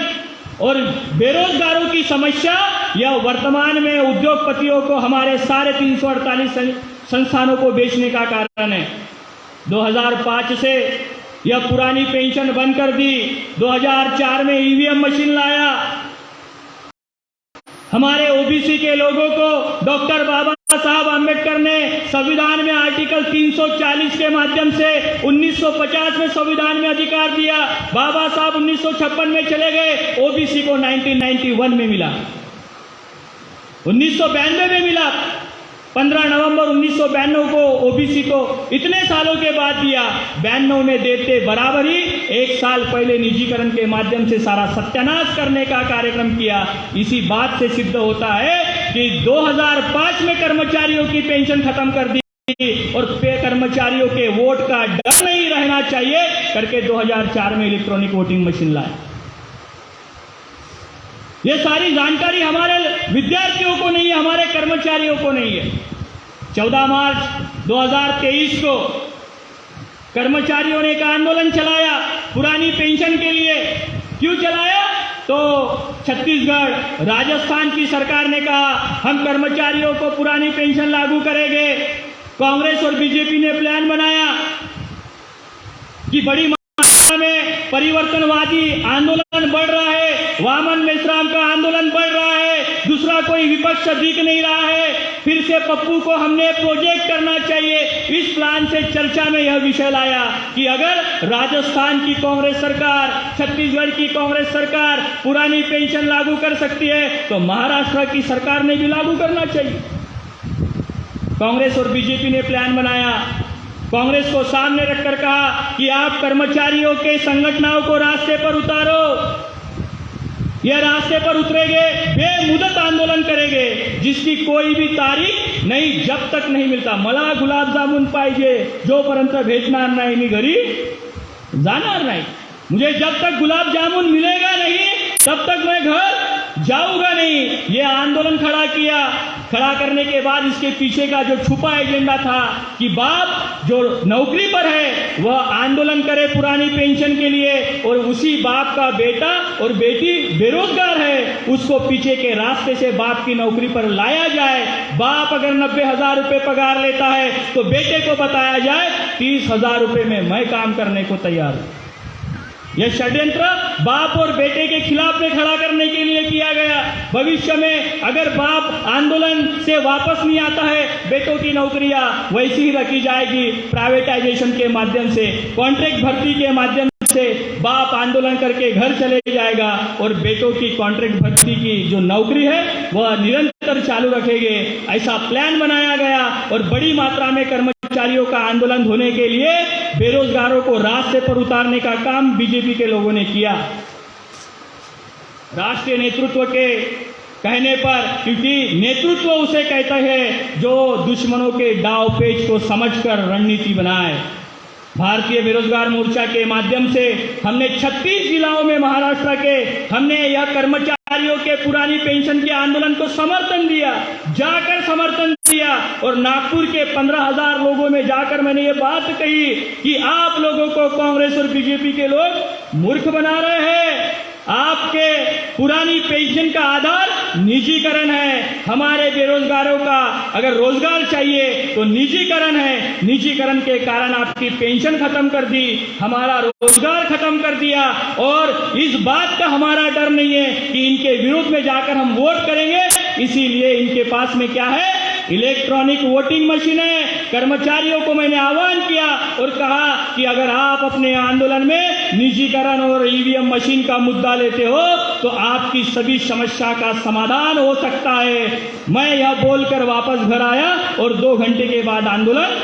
और बेरोजगारों की समस्या यह वर्तमान में उद्योगपतियों को हमारे सारे 348 संस्थानों को बेचने का कारण है। 2005 से यह पुरानी पेंशन बंद कर दी, 2004 में ईवीएम मशीन लाया, हमारे ओबीसी के लोगों को डॉक्टर बाबा साहब आम्बेडकर ने संविधान में आर्टिकल 340 के माध्यम से 1950 में संविधान में अधिकार दिया। बाबा साहब 1956 में चले गए, ओबीसी को 1991 में मिला, 1992 में मिला। 15 नवंबर 1992 को ओबीसी को इतने सालों के बाद दिया, 92 में देते बराबर ही 1 साल पहले निजीकरण के माध्यम से सारा सत्यानाश करने का कार्यक्रम किया। इसी बात से सिद्ध होता है कि 2005 में कर्मचारियों की पेंशन खत्म कर दी और कर्मचारियों के वोट का डर नहीं रहना चाहिए करके 2004 में इलेक्ट्रॉनिक वोटिंग मशीन लाए। ये सारी जानकारी हमारे विद्यार्थियों को नहीं है, हमारे कर्मचारियों को नहीं है। 14 मार्च 2023 को कर्मचारियों ने एक आंदोलन चलाया पुरानी पेंशन के लिए। क्यों चलाया? तो छत्तीसगढ़, राजस्थान की सरकार ने कहा हम कर्मचारियों को पुरानी पेंशन लागू करेंगे। कांग्रेस और बीजेपी ने प्लान बनाया कि बड़ी मात्रा में परिवर्तनवादी आंदोलन बढ़ रहा है, वामन मेश्राम का आंदोलन बढ़ रहा है, दूसरा कोई विपक्ष दिख नहीं रहा है, फिर से पप्पू को हमने प्रोजेक्ट करना चाहिए। इस प्लान से चर्चा में यह विषय लाया कि अगर राजस्थान की कांग्रेस सरकार, छत्तीसगढ़ की कांग्रेस सरकार पुरानी पेंशन लागू कर सकती है तो महाराष्ट्र की सरकार ने भी लागू करना चाहिए। कांग्रेस और बीजेपी ने प्लान बनाया, कांग्रेस को सामने रखकर कहा कि आप कर्मचारियों के संगठनों को रास्ते पर उतारो, यह रास्ते पर उतरेंगे, बेमुदत आंदोलन करेंगे, जिसकी कोई भी तारीख नहीं जब तक नहीं मिलता। मला गुलाबजामुन पाहिजे, जोपर्यंत भेटणार नाही मी घरी जाणार नाही। मुझे जब तक गुलाब जामुन मिलेगा नहीं तब तक मैं घर जाऊंगा नहीं। ये आंदोलन खड़ा किया खड़ा करने के बाद इसके पीछे का जो छुपा एजेंडा था कि बाप जो नौकरी पर है वह आंदोलन करे पुरानी पेंशन के लिए, और उसी बाप का बेटा और बेटी बेरोजगार है उसको पीछे के रास्ते से बाप की नौकरी पर लाया जाए। बाप अगर 90,000 रुपये पगार लेता है तो बेटे को बताया जाए 30,000 रुपये में मैं काम करने को तैयार हूं। यह षड्यंत्र बाप और बेटे के खिलाफ में खड़ा करने के लिए किया गया। भविष्य में अगर बाप आंदोलन से वापस नहीं आता है, बेटों की नौकरियां वैसी ही रखी जाएगी, प्राइवेटाइजेशन के माध्यम से, कॉन्ट्रैक्ट भर्ती के माध्यम से बाप आंदोलन करके घर चले जाएगा और बेटों की कॉन्ट्रैक्ट भर्ती की जो नौकरी है वह निरंतर चालू रखेंगे। ऐसा प्लान बनाया गया और बड़ी मात्रा में कर्मचारियों का आंदोलन होने के लिए बेरोजगारों को रास्ते पर उतारने का काम बीजेपी के लोगों ने किया। राष्ट्रीय नेतृत्व के कहने पर, क्योंकि नेतृत्व उसे कहता है जो दुश्मनों के दाव पेच को समझकर रणनीति बनाए। भारतीय बेरोजगार मोर्चा के माध्यम से हमने 36 जिलाओं में महाराष्ट्र के हमने यह कर्मचारियों के पुरानी पेंशन के आंदोलन को समर्थन दिया, जाकर समर्थन दिया, और नागपुर के 15,000 लोगों में जाकर मैंने ये बात कही कि आप लोगों को कांग्रेस और बीजेपी के लोग मूर्ख बना रहे हैं। आपके पुरानी पेंशन का आधार निजीकरण है। हमारे बेरोजगारों का अगर रोजगार चाहिए तो निजीकरण है। निजीकरण के कारण आपकी पेंशन खत्म कर दी, हमारा रोजगार खत्म कर दिया, और इस बात का हमारा डर नहीं है कि इनके विरोध में जाकर हम वोट करेंगे। इसीलिए इनके पास में क्या है, इलेक्ट्रॉनिक वोटिंग मशीन है। कर्मचारियों को मैंने आह्वान किया और कहा कि अगर आप अपने आंदोलन में निजीकरण और ईवीएम मशीन का मुद्दा लेते हो तो आपकी सभी समस्या का समाधान हो सकता है। मैं यह बोलकर वापस घर आया और 2 घंटे के बाद आंदोलन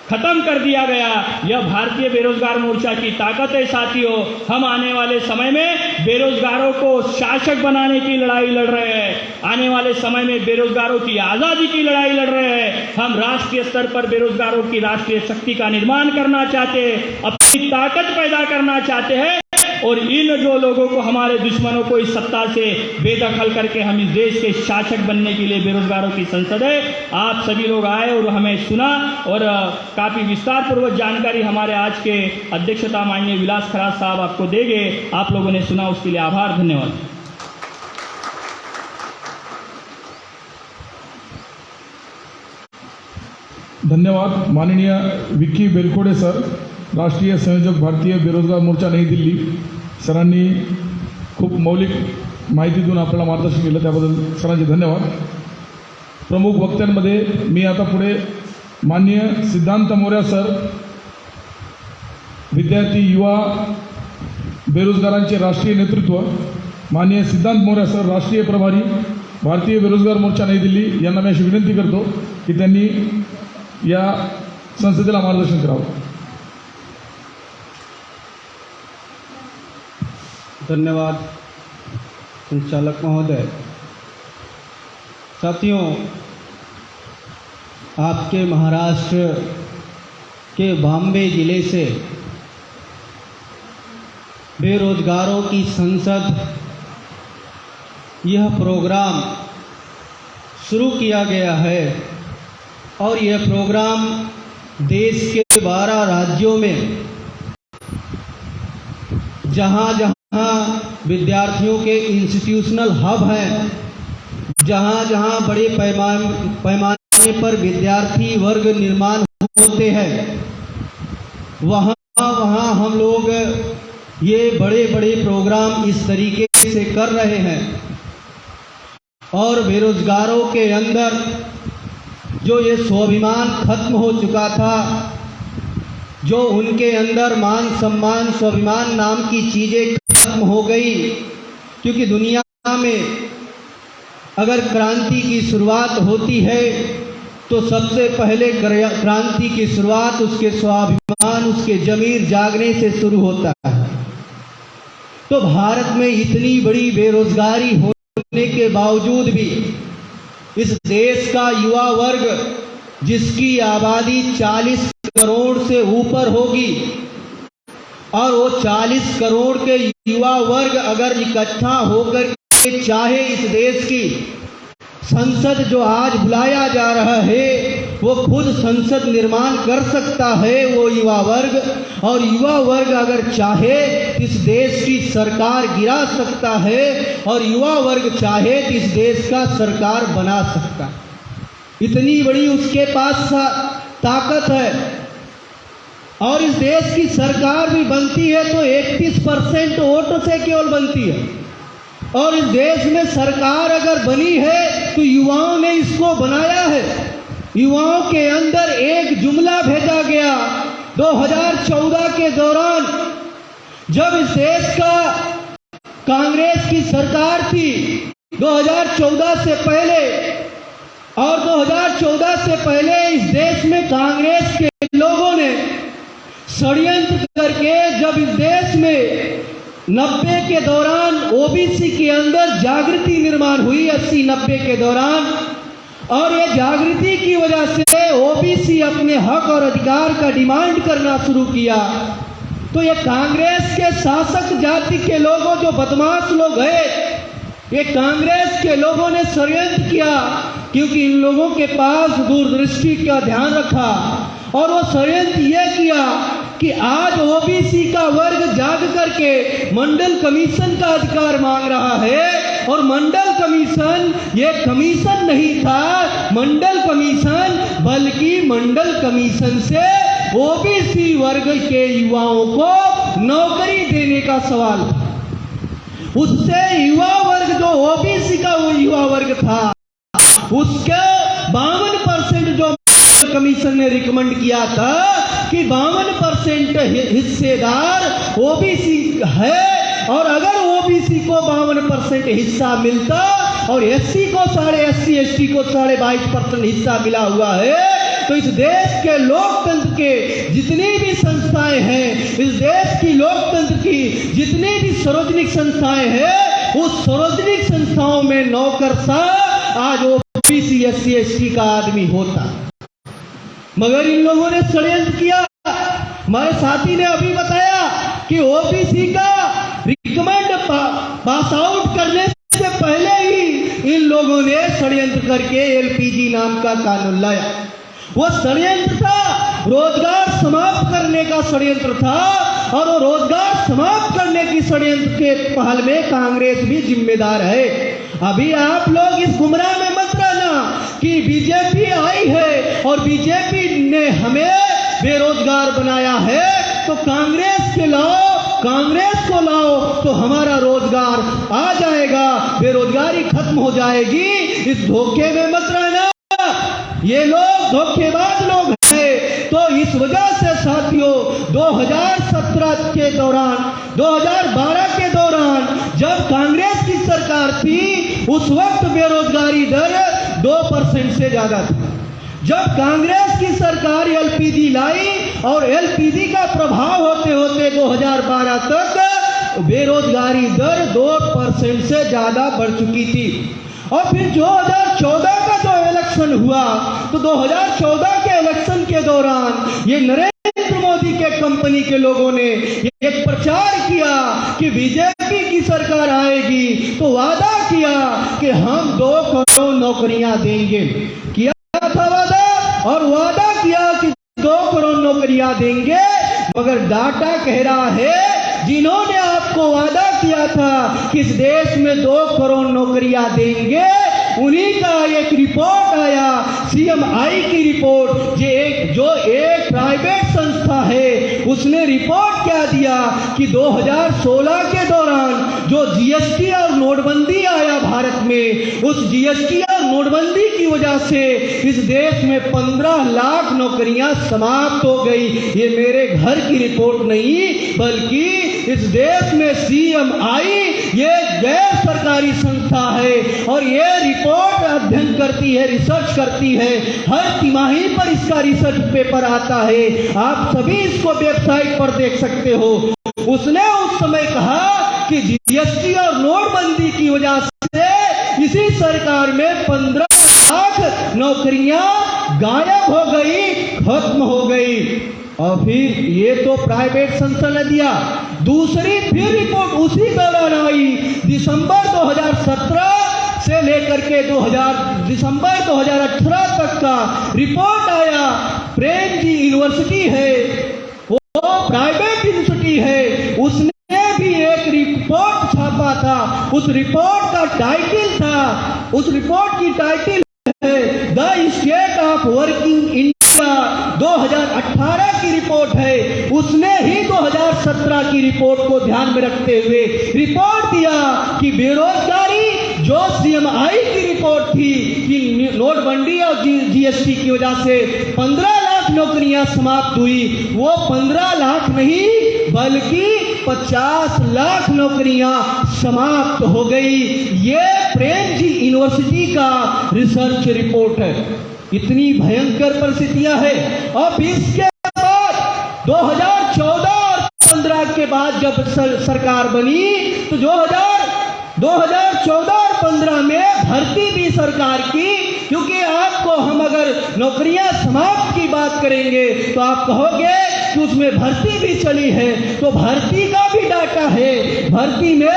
खत्म कर दिया गया। यह भारतीय बेरोजगार मोर्चा की ताकत है साथियों। हम आने वाले समय में बेरोजगारों को शासक बनाने की लड़ाई लड़ रहे हैं। आने वाले समय में बेरोजगारों की आजादी की लड़ाई लड़ रहे हैं। हम राष्ट्रीय स्तर पर बेरोजगारों की राष्ट्रीय शक्ति का निर्माण करना चाहते हैं, अपनी ताकत पैदा करना चाहते हैं, और इन जो लोगों को, हमारे दुश्मनों को इस सत्ता से बेदखल करके हम इस देश के शासक बनने के लिए बेरोजगारों की संसद है। आप सभी लोग आए और हमें सुना, और काफी विस्तार पूर्वक जानकारी हमारे आज के अध्यक्षता माननीय विलास खरात साहब आपको देंगे। आप लोगों ने सुना उसके लिए आभार, धन्यवाद। धन्यवाद माननीय विक्की बेलकोडे सर, राष्ट्रीय संयोजक भारतीय बेरोजगार मोर्चा नई दिल्ली। सरांनी खूप मौलिक माहिती देऊन आपल्याला मार्गदर्शन केलं, त्याबद्दल सरांचे धन्यवाद। प्रमुख वक्त्यांमध्ये मी आता पुढे माननीय सिद्धांत मोऱ्या सर, विद्यार्थी युवा बेरोजगारांचे राष्ट्रीय नेतृत्व, माननीय सिद्धांत मोऱ्या सर, राष्ट्रीय प्रभारी भारतीय बेरोजगार मोर्चा नई दिल्ली, यांना मी अशी विनंती करतो की त्यांनी या संसदेला मार्गदर्शन करावं। धन्यवाद संचालक महोदय। साथियों, आपके महाराष्ट्र के बॉम्बे जिले से बेरोजगारों की संसद यह प्रोग्राम शुरू किया गया है, और यह प्रोग्राम देश के 12 राज्यों में जहाँ जहाँ विद्यार्थियों के इंस्टीट्यूशनल हब हैं, जहाँ जहाँ बड़े पैमाने पर विद्यार्थी वर्ग निर्माण होते हैं, वहाँ वहाँ हम लोग ये बड़े बड़े प्रोग्राम इस तरीके से कर रहे हैं। और बेरोजगारों के अंदर जो ये स्वाभिमान खत्म हो चुका था, जो उनके अंदर मान सम्मान स्वाभिमान नाम की चीज़ें खत्म हो गई, क्योंकि दुनिया में अगर क्रांति की शुरुआत होती है तो सबसे पहले क्रांति की शुरुआत उसके स्वाभिमान, उसके जमीर जागने से शुरू होता है। तो भारत में इतनी बड़ी बेरोजगारी होने के बावजूद भी इस देश का युवा वर्ग, जिसकी आबादी 40 करोड़ से ऊपर होगी, और वो 40 करोड़ के युवा वर्ग अगर इकट्ठा होकर के चाहे इस देश की संसद जो आज बुलाया जा रहा है वो खुद संसद निर्माण कर सकता है, वो युवा वर्ग। और युवा वर्ग अगर चाहे इस देश की सरकार गिरा सकता है, और युवा वर्ग चाहे तो इस देश का सरकार बना सकता है। इतनी बड़ी उसके पास ताकत है। और इस देश की सरकार भी बनती है तो 31% वोट से केवल बनती है। और इस देश में सरकार अगर बनी है तो युवाओं ने इसको बनाया है। युवाओं के अंदर एक जुमला भेजा गया 2014 के दौरान, जब इस देश का कांग्रेस की सरकार थी 2014 से पहले। और 2014 से पहले इस देश में कांग्रेस के लोगों ने षड्यंत्र करके जब इस देश में 90 के दौरान ओबीसी के अंदर जागृति निर्माण हुई 80-90 के दौरान, और ये जागृति की वजह से ओबीसी अपने हक और अधिकार का डिमांड करना शुरू किया, तो ये कांग्रेस के शासक जाति के लोगों, जो बदमाश लोग हैं, ये कांग्रेस के लोगों ने षड्यंत्र किया, क्योंकि इन लोगों के पास दूरदृष्टि का ध्यान रखा। और वो षड्यंत्र ये किया कि आज ओबीसी का वर्ग जाग करके मंडल कमीशन का अधिकार मांग रहा है। और मंडल कमीशन ये कमीशन नहीं था, मंडल कमीशन बल्कि मंडल कमीशन से ओबीसी वर्ग के युवाओं को नौकरी देने का सवाल था। उससे युवा वर्ग, जो ओबीसी का वो युवा वर्ग था, उसके 52% जो कमीशन ने रिकमेंड किया था कि 52% हिस्सेदार ओबीसी है, और अगर ओबीसी को 52% हिस्सा मिलता और एससी को एससी को 22.5% हिस्सा मिला हुआ है, तो इस देश के लोकतंत्र के जितनी भी संस्थाएं हैं, इस देश की लोकतंत्र की जितनी भी सार्वजनिक संस्थाएं हैं, उस सार्वजनिक संस्थाओं में नौकरशाह आज ओबीसी एससी का आदमी होता। मगर इन लोगों ने षड्यंत्र किया। हमारे साथी ने अभी बताया कि ओबीसी का रिकमेंड पास आउट करने से पहले ही इन लोगों ने षड्यंत्र करके एलपीजी नाम का कानून लाया। वो षड्यंत्र था, रोजगार समाप्त करने का षड्यंत्र था, और वो रोजगार समाप्त करने की षड्यंत्र के पहल में कांग्रेस भी जिम्मेदार है। अभी आप लोग इस गुमराह में मत रहना कि बीजेपी आई है और बीजेपी ने हमें बेरोजगार बनाया है, तो कांग्रेस के लाओ, कांग्रेस को लाओ तो हमारा रोजगार आ जाएगा, बेरोजगारी खत्म हो जाएगी। इस धोखे में मत रहना, ये लोग धोखेबाज लोग हैं। तो इस वजह से साथियों 2017 के दौरान, 2012 के दौरान जब कांग्रेस की सरकार थी, उस वक्त बेरोजगारी दर 2% से ज्यादा थी। जब कांग्रेस की सरकार एलपीजी लाई और एलपीजी का प्रभाव होते होते 2012 तक बेरोजगारी दर 2% से ज्यादा बढ़ चुकी थी। और फिर 2014 का जो इलेक्शन हुआ, तो 2014 के इलेक्शन के दौरान ये नरेंद्र मोदी के कंपनी के लोगों ने एक प्रचार किया कि बीजेपी की सरकार आएगी, तो वादा किया कि हम 2 करोड़ नौकरियां देंगे। किया था वादा, और वादा किया कि 2 करोड़ नौकरियां देंगे, मगर डाटा कह रहा है जिन्होंने आपको वादा किया था कि इस देश में 2 करोड़ नौकरियां देंगे, उन्हीं का एक रिपोर्ट आया, सीएमआई की रिपोर्ट, जो एक प्राइवेट संस्था है, उसने रिपोर्ट क्या दिया कि 2016 के दौरान जो जीएसटी और नोटबंदी आया भारत में, उस जीएसटी और नोटबंदी की वजह से इस देश में 15 लाख नौकरियां समाप्त हो गई। ये मेरे घर की रिपोर्ट नहीं, बल्कि इस देश में सीएमआई ये गैर सरकारी संस्था है, और ये रिपोर्ट अध्ययन करती है, रिसर्च करती है, हर तिमाही पर इसका रिसर्च पेपर आता है। आप सभी इसको वेबसाइट पर देख सकते हो। उसने उस समय कहा कि जीएसटी और नोटबंदी की वजह से इसी सरकार में 15 लाख नौकरियां गायब हो गई, खत्म हो गई। और फिर ये तो प्राइवेट संस्था ने दिया, दूसरी फिर रिपोर्ट उसी दौरान आई, दिसंबर 2017 से लेकर के दिसंबर 2018 तक का रिपोर्ट आया। प्रेम जी यूनिवर्सिटी है, वो प्राइवेट यूनिवर्सिटी है, उसने भी एक रिपोर्ट छापा था। उस रिपोर्ट का टाइटल था, उस रिपोर्ट की टाइटल है the state of working India. 2018 की रिपोर्ट है। उसने ही 2017 की रिपोर्ट को ध्यान में रखते हुए रिपोर्ट दिया कि बेरोजगारी जो CMI की रिपोर्ट थी कि नोटबंदी और GST की वजह से 15 लाख नौकरियां समाप्त हुई, वो 15 लाख नहीं बल्कि 50 लाख नौकरियां समाप्त हो गई। ये प्रेम जी यूनिवर्सिटी का रिसर्च रिपोर्ट है। इतनी भयंकर परिस्थितियां हैं। अब इसके बाद 2014 और 15 के बाद जब सरकार बनी तो 2014 और 15 में भर्ती भी सरकार की, क्योंकि आपको हम अगर नौकरियां समाप्त की बात करेंगे तो आप कहोगे कि उसमें भर्ती भी चली है, तो भर्ती का भी डाटा है। भर्ती में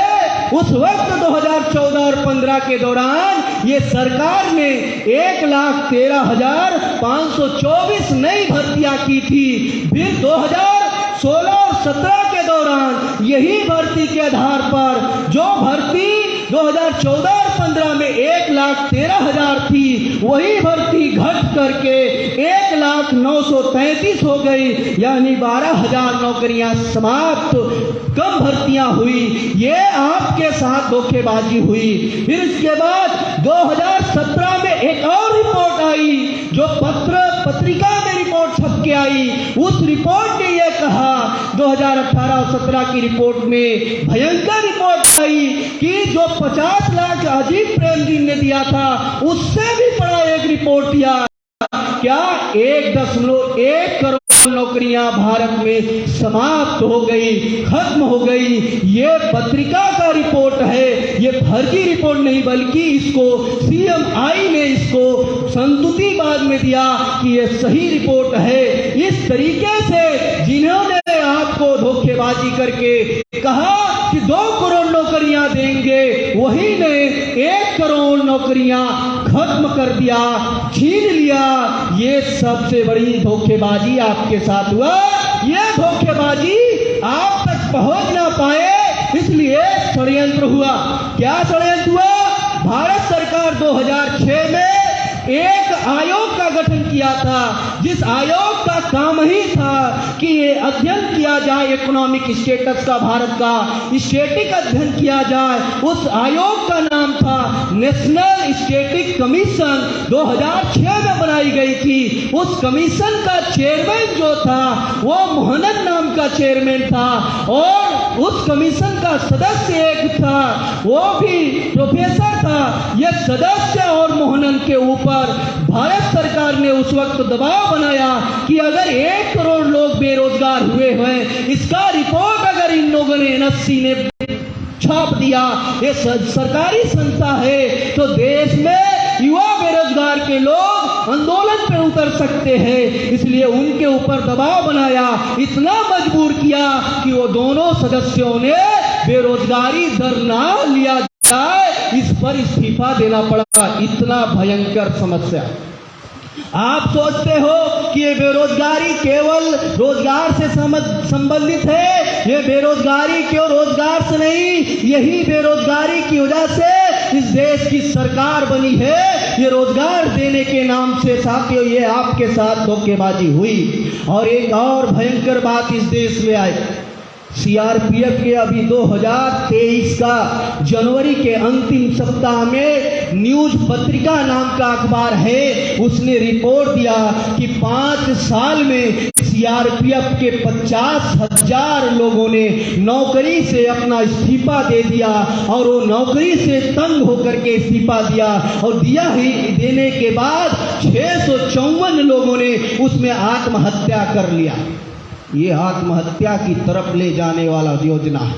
उस वक्त 2014 और 15 के दौरान ये सरकार ने 1,13,524 नई भर्तियां की थी। फिर 2016 और 17 के दौरान यही भर्ती के आधार पर जो भर्ती 2014 और 15 में 1,13,000 थी, वही भर्ती घट करके 1,09,33 हो गई, यानी 12,000 नौकरियां समाप्त, कम भर्तियां हुई। ये आपके साथ धोखेबाजी हुई। फिर इसके बाद 2017 में एक और रिपोर्ट आई, जो पत्रिका में रिपोर्ट छप के आई। उस रिपोर्ट ने यह कहा, 2018 और 17 की रिपोर्ट में भयंकर रिपोर्ट आई कि जो 50 लाख अजीत प्रेम जी ने दिया था, उससे भी बड़ा एक रिपोर्ट दिया। क्या 1.1 करोड़ नौकरियां भारत में समाप्त हो गई, खत्म हो गई। ये पत्रिका का रिपोर्ट है, ये फर्जी रिपोर्ट नहीं, बल्कि इसको CMI ने इसको संतुति बाद में दिया कि ये सही रिपोर्ट है। इस तरीके से जिन्होंने आपको धोखेबाजी करके कहा कि 2 करोड़ नौकरियां देंगे, वही ने 1 करोड़ नौकरियां खत्म कर दिया, छीन लिया। ये सबसे बड़ी धोखेबाजी आपके साथ हुआ। ये धोखेबाजी आप तक पहुंच ना पाए, इसलिए षड्यंत्र हुआ। क्या षड्यंत्र हुआ? भारत सरकार 2006 में एक आयोग का गठन किया था, जिस आयोग का काम ही था कि ये अध्ययन किया जाए, इकोनॉमिक स्टेटस का, भारत का स्टैटिक अध्ययन किया जाए। उस आयोग का नाम था नेशनल स्टैटिक कमीशन, 2006 में बनाई गई थी। उस कमीशन का चेयरमैन जो था वो मोहनन नाम का चेयरमैन था, और उस कमीशन का सदस्य एक था, वो भी प्रोफेसर था। ये सदस्य और मोहनन के ऊपर भारत सरकार ने उस वक्त दबाव बनाया कि अगर 1 करोड़ लोग बेरोजगार हुए हैं, इसका रिपोर्ट अगर इन लोगों ने NSC ने छाप दिया, ये सरकारी संस्था है, तो देश में युवा बेरोजगार के लोग आंदोलन पे उतर सकते हैं। इसलिए उनके ऊपर दबाव बनाया, इतना मजबूर किया कि वो दोनों सदस्यों ने बेरोजगारी दर ना लिया जाए, इस पर इस्तीफा देना पड़ा। इतना भयंकर समस्या। आप सोचते हो कि ये बेरोजगारी केवल रोजगार से संबंधित है, ये बेरोजगारी क्यों रोजगार से नहीं, यही बेरोजगारी की वजह से इस देश की सरकार बनी है। ये रोजगार देने के नाम से साथियों ये आपके साथ धोखेबाजी हुई। और एक और भयंकर बात इस देश में आई, CRPF के अभी 2023 का जनवरी के अंतिम सप्ताह में न्यूज पत्रिका नाम का अखबार है, उसने रिपोर्ट दिया कि 5 साल में CRPF के 50,000 लोगों ने नौकरी से अपना इस्तीफा दे दिया, और वो नौकरी से तंग होकर के इस्तीफा दिया, और दिया ही देने के बाद 654 लोगों ने उसमें आत्महत्या कर लिया। ये आत्महत्या की तरफ ले जाने वाला योजना है।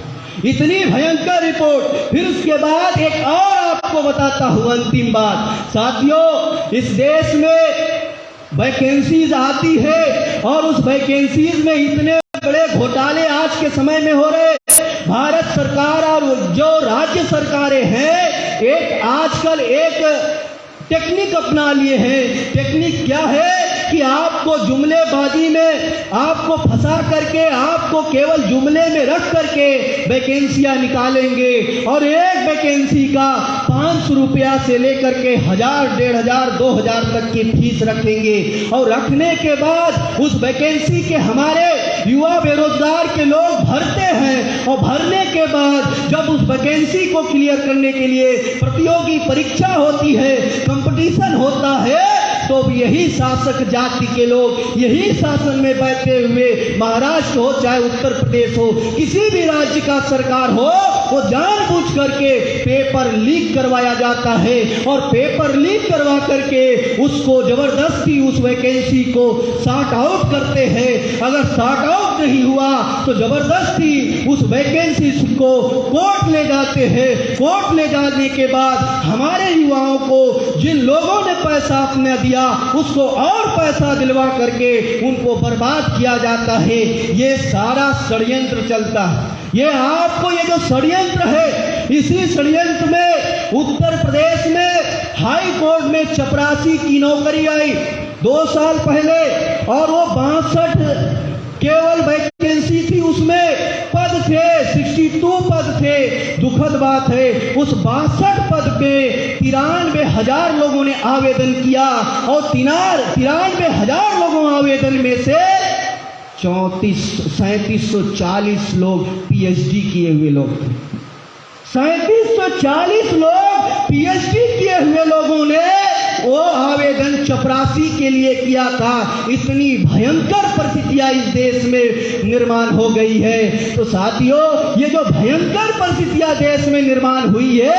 इतनी भयंकर रिपोर्ट। फिर उसके बाद एक और आपको बताता हूं अंतिम बात। साथियों, इस देश में वैकेंसीज आती है, और उस वैकेंसीज में इतने बड़े घोटाले आज के समय में हो रहे। भारत सरकार और जो राज्य सरकारें हैं, एक आजकल एक टेक्निक अपना लिए हैं। टेक्निक क्या है कि आपको जुमलेबाजी में आपको फंसा करके आपको केवल जुमले में रख करके वैकेंसियां निकालेंगे और एक वैकेंसी का 500 रुपया से लेकर के 1000, 1500, 2000 तक की फीस रखेंगे और रखने के बाद उस वैकेंसी के हमारे युवा बेरोजगार के लोग भरते हैं और भरने के बाद जब उस वैकेंसी को क्लियर करने के लिए प्रतियोगी परीक्षा होती है, कंपटीशन होता है, तो यही शासक जाति के लोग यही शासन में बैठे हुए महाराष्ट्र हो चाहे उत्तर प्रदेश हो किसी भी राज्य का सरकार हो, वो जानबूझ करके पेपर लीक करवाया जाता है और पेपर लीक करवा करके उसको जबरदस्ती उस वैकेंसी को शॉर्ट आउट करते हैं। अगर शॉर्ट आउट नहीं हुआ तो जबरदस्ती उस वैकेंसी को कोर्ट ले जाते हैं। कोर्ट ले जाने के बाद हमारे युवाओं को जिन लोगों ने पैसा अपने दिया उसको और पैसा दिलवा करके उनको बर्बाद किया जाता है। ये सारा षड्यंत्र चलता है। ये आपको ये जो षड्यंत्र है, इसी षड्यंत्र में उत्तर प्रदेश में हाई कोर्ट में चपरासी की नौकरी आई 2 साल पहले और वो 62 केवल वैकेंसी थी, उसमें पद थे 62 पद थे। दुखद बात है उस 62 पद पे 93,000 लोगों ने आवेदन किया और 93,000 लोगों आवेदन में से 3740 लोग पीएचडी किए हुए लोग थे। 3740 लोग पीएचडी किए हुए लोगों ने वो आवेदन चपरासी के लिए किया था। इतनी भयंकर परिस्थितियां इस देश में निर्माण हो गई है। तो साथियों, ये जो भयंकर परिस्थितियां देश में निर्माण हुई है,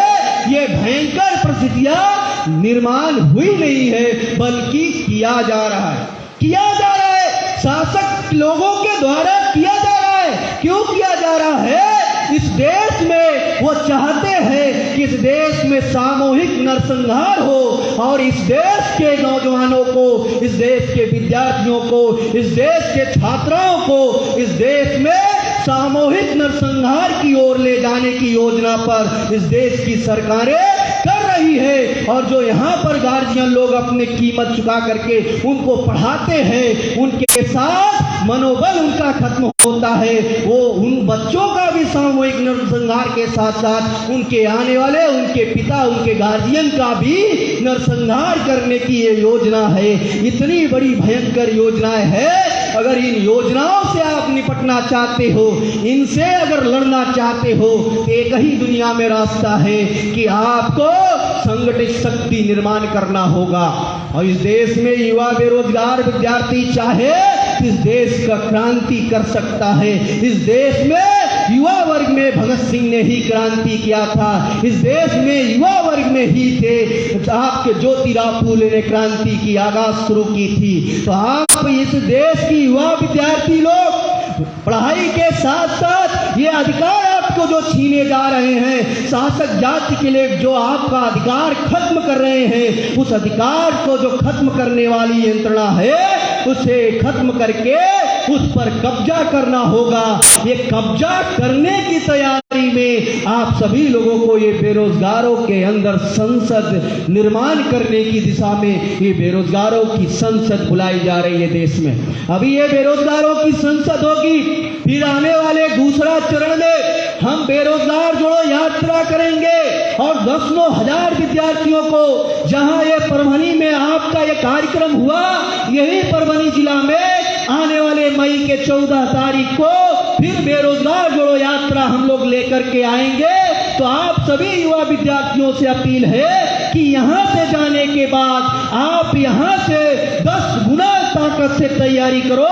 ये भयंकर परिस्थितियां निर्माण हुई नहीं है बल्कि किया जा रहा है, किया जा रहा है, शासक लोगों के द्वारा किया जा रहा है। क्यों किया जा रहा है? इस देश में वो चाहते हैं कि इस देश में सामूहिक नरसंहार हो और इस देश के नौजवानों को, इस देश के विद्यार्थियों को, इस देश के छात्राओं को इस देश में सामूहिक नरसंहार की ओर ले जाने की योजना पर इस देश की सरकारें कर रही है। और जो यहाँ पर गार्जियन लोग अपने कीमत चुका करके उनको पढ़ाते हैं, उनके साथ मनोबल उनका खत्म होता है। वो उन बच्चों का भी सामूहिक नरसंहार के साथ साथ उनके आने वाले उनके पिता, उनके गार्जियन का भी नरसंहार करने की ये योजना है। इतनी बड़ी भयंकर योजनाएं है। अगर इन योजनाओं से आप निपटना चाहते हो, इनसे अगर लड़ना चाहते हो, तो एक ही दुनिया में रास्ता है कि आपको संगठित शक्ति निर्माण करना होगा। और इस देश में युवा बेरोजगार विद्यार्थी चाहे इस देश का क्रांति कर सकता है। इस देश में युवा वर्ग में भगत सिंह ने ही क्रांति किया था। इस देश में युवा वर्ग में ही थे आपके ज्योतिराव फूले ने क्रांति की आगाज शुरू की थी। तो आप इस देश की युवा विद्यार्थी लोग पढ़ाई के साथ साथ ये अधिकार आपको जो छीने जा रहे हैं, शासक जाति के लिए जो आपका अधिकार खत्म कर रहे हैं, उस अधिकार को जो खत्म करने वाली यंत्रणा है उसे खत्म करके उस पर कब्जा करना होगा। ये कब्जा करने की तैयारी में आप सभी लोगों को ये बेरोजगारों के अंदर संसद निर्माण करने की दिशा में ये बेरोजगारों की संसद बुलाई जा रही है देश में। अभी ये बेरोजगारों की संसद होगी, फिर आने वाले दूसरा चरण में हम बेरोजगार जोड़ो यात्रा करेंगे और 10,000 विद्यार्थियों को, जहां ये परभनी में आपका ये कार्यक्रम हुआ, यही परभनी जिला में आने वाले मई के 14 तारीख को फिर बेरोजगार जोड़ो यात्रा हम लोग लेकर के आएंगे। तो आप सभी युवा विद्यार्थियों से अपील है कि यहाँ से जाने के बाद आप यहाँ से 10 गुना ताकत से तैयारी करो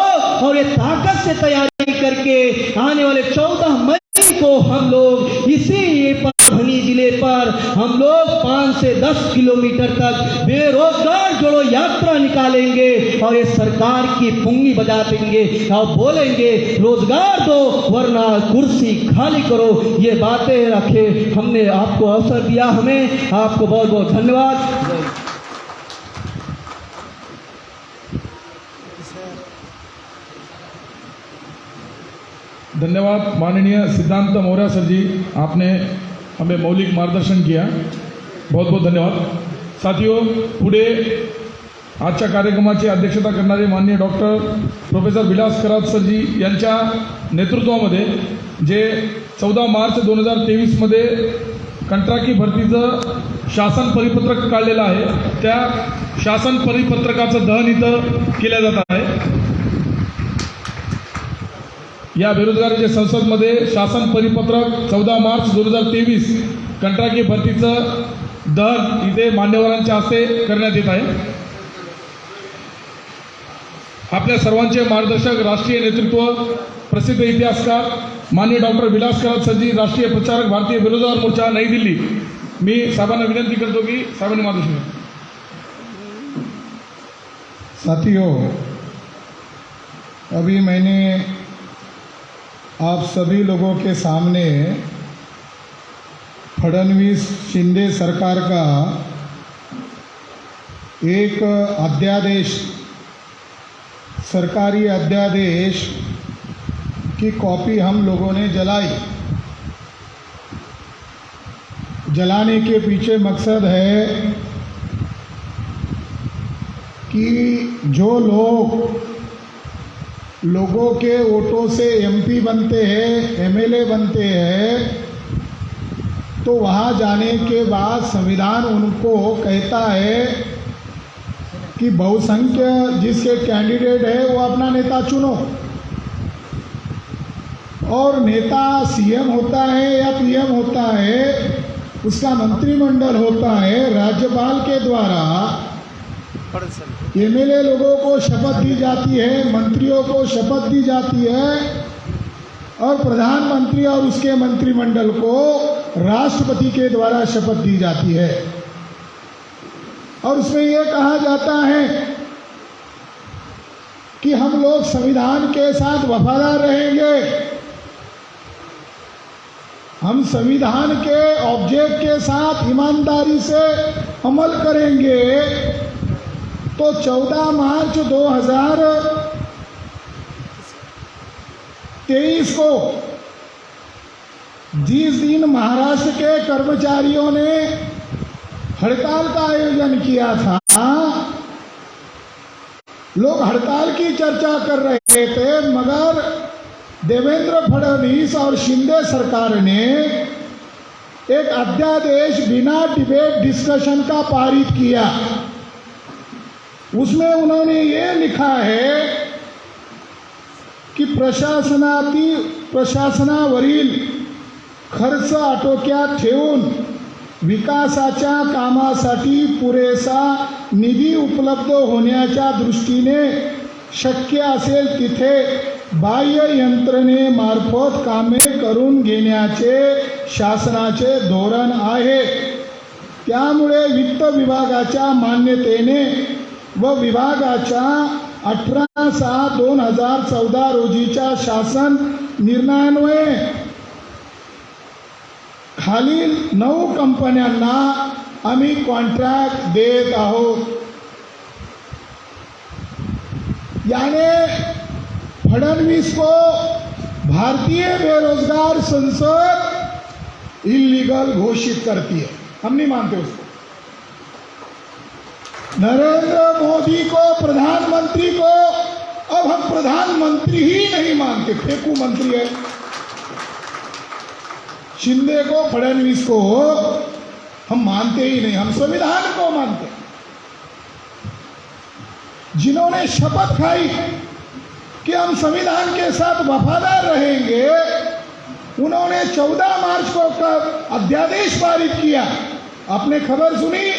और ये ताकत से तैयारी करके आने वाले 14 मई को हम लोग इसी परभनी जिले पर हम लोग 5 से 10 किलोमीटर तक बेरोजगार जोड़ो यात्रा निकालेंगे और ये सरकार की पुंगी बजा देंगे और बोलेंगे रोजगार दो वरना कुर्सी खाली करो। ये बातें रखे हमने आपको अवसर दिया, हमें आपको बहुत बहुत धन्यवाद। धन्यवाद माननीय सिद्धांत मौर्य सर जी, आपने हमें मौलिक मार्गदर्शन किया। बहुत बहुत धन्यवाद. साथियो, पुढे आजच्या कार्यक्रमाची अध्यक्षता करणारे माननीय डॉक्टर प्रोफेसर विलास करात सरजी यांच्या नेतृत्वामध्ये जे 14 मार्च 2023मध्ये कंत्राटी भरतीचं शासन परिपत्रक काढलेलं आहे, त्या शासन परिपत्रकाचं दहन इथं केलं जात आहे. या बेरोजगारांच्या संसदमध्ये शासन परिपत्रक 14 मार्च 2023 कंत्राटी भरतीचं दहन इथे मान्यवरांच्या हस्ते करण्यात येत आहे. आपल्या सर्वांचे मार्गदर्शक, राष्ट्रीय नेतृत्व, प्रसिद्ध इतिहासकार माननीय डॉक्टर विलास करात सरजी, राष्ट्रीय प्रचारक, भारतीय बेरोजगार मोर्चा, नई दिल्ली. मी साहेबांना विनंती करतो की साहेबांनी मार्गदर्शन करावे. साथियों, अभी मैंने आप सभी लोगों के सामने फडणवीस शिंदे सरकार का एक अध्यादेश, सरकारी अध्यादेश की कॉपी हम लोगों ने जलाई. जलाने के पीछे मकसद है कि जो लोगों के वोटों से एमपी बनते हैं, एमएलए बनते हैं, तो वहाँ जाने के बाद संविधान उनको कहता है कि बहुसंख्य जिसके कैंडिडेट है वो अपना नेता चुनो, और नेता सीएम होता है या पीएम होता है, उसका मंत्रिमंडल होता है, राज्यपाल के द्वारा एमएलए लोगों को शपथ दी जाती है, मंत्रियों को शपथ दी जाती है, और प्रधानमंत्री और उसके मंत्रिमंडल को राष्ट्रपति के द्वारा शपथ दी जाती है. और उसमें यह कहा जाता है कि हम लोग संविधान के साथ वफादार रहेंगे, हम संविधान के ऑब्जेक्ट के साथ ईमानदारी से अमल करेंगे. तो 14 मार्च 2023 को जिस दिन महाराष्ट्र के कर्मचारियों ने हड़ताल का आयोजन किया था, लोग हड़ताल की चर्चा कर रहे थे, मगर देवेंद्र फडणवीस और शिंदे सरकार ने एक अध्यादेश बिना डिबेट डिस्कशन का पारित किया. उसमें उन्होंने ये लिखा है की प्रशासनावरील खर्च आटोक्यात ठेवून विकासाच्या कामासाठी पुरेसा निधी उपलब्ध होण्याच्या दृष्टीने शक्य असेल तिथे बाह्य यंत्रणेमार्फत कामे करून घेण्याचे शासनाचे धोरण आहे. त्यामुळे वित्त विभागाच्या मान्यतेने व विभागाच्या 18/6/2014 रोजीच्या शासन निर्णयान्वये खालील 9 कंपन्यांना आम्ही कॉन्ट्रॅक्ट देत आहोत. यानी फडणवीस को भारतीय बेरोजगार संसद इलीगल घोषित करती है. हम नहीं मानते उसको. नरेंद्र मोदी को, प्रधानमंत्री को अब हम प्रधानमंत्री ही नहीं मानते, फेंकू मंत्री है. शिंदे को, फडणवीस को हम मानते ही नहीं, हम संविधान को मानते. जिन्होंने शपथ खाई कि हम संविधान के साथ वफादार रहेंगे, उन्होंने 14 मार्च को अध्यादेश पारित किया. आपने खबर सुनी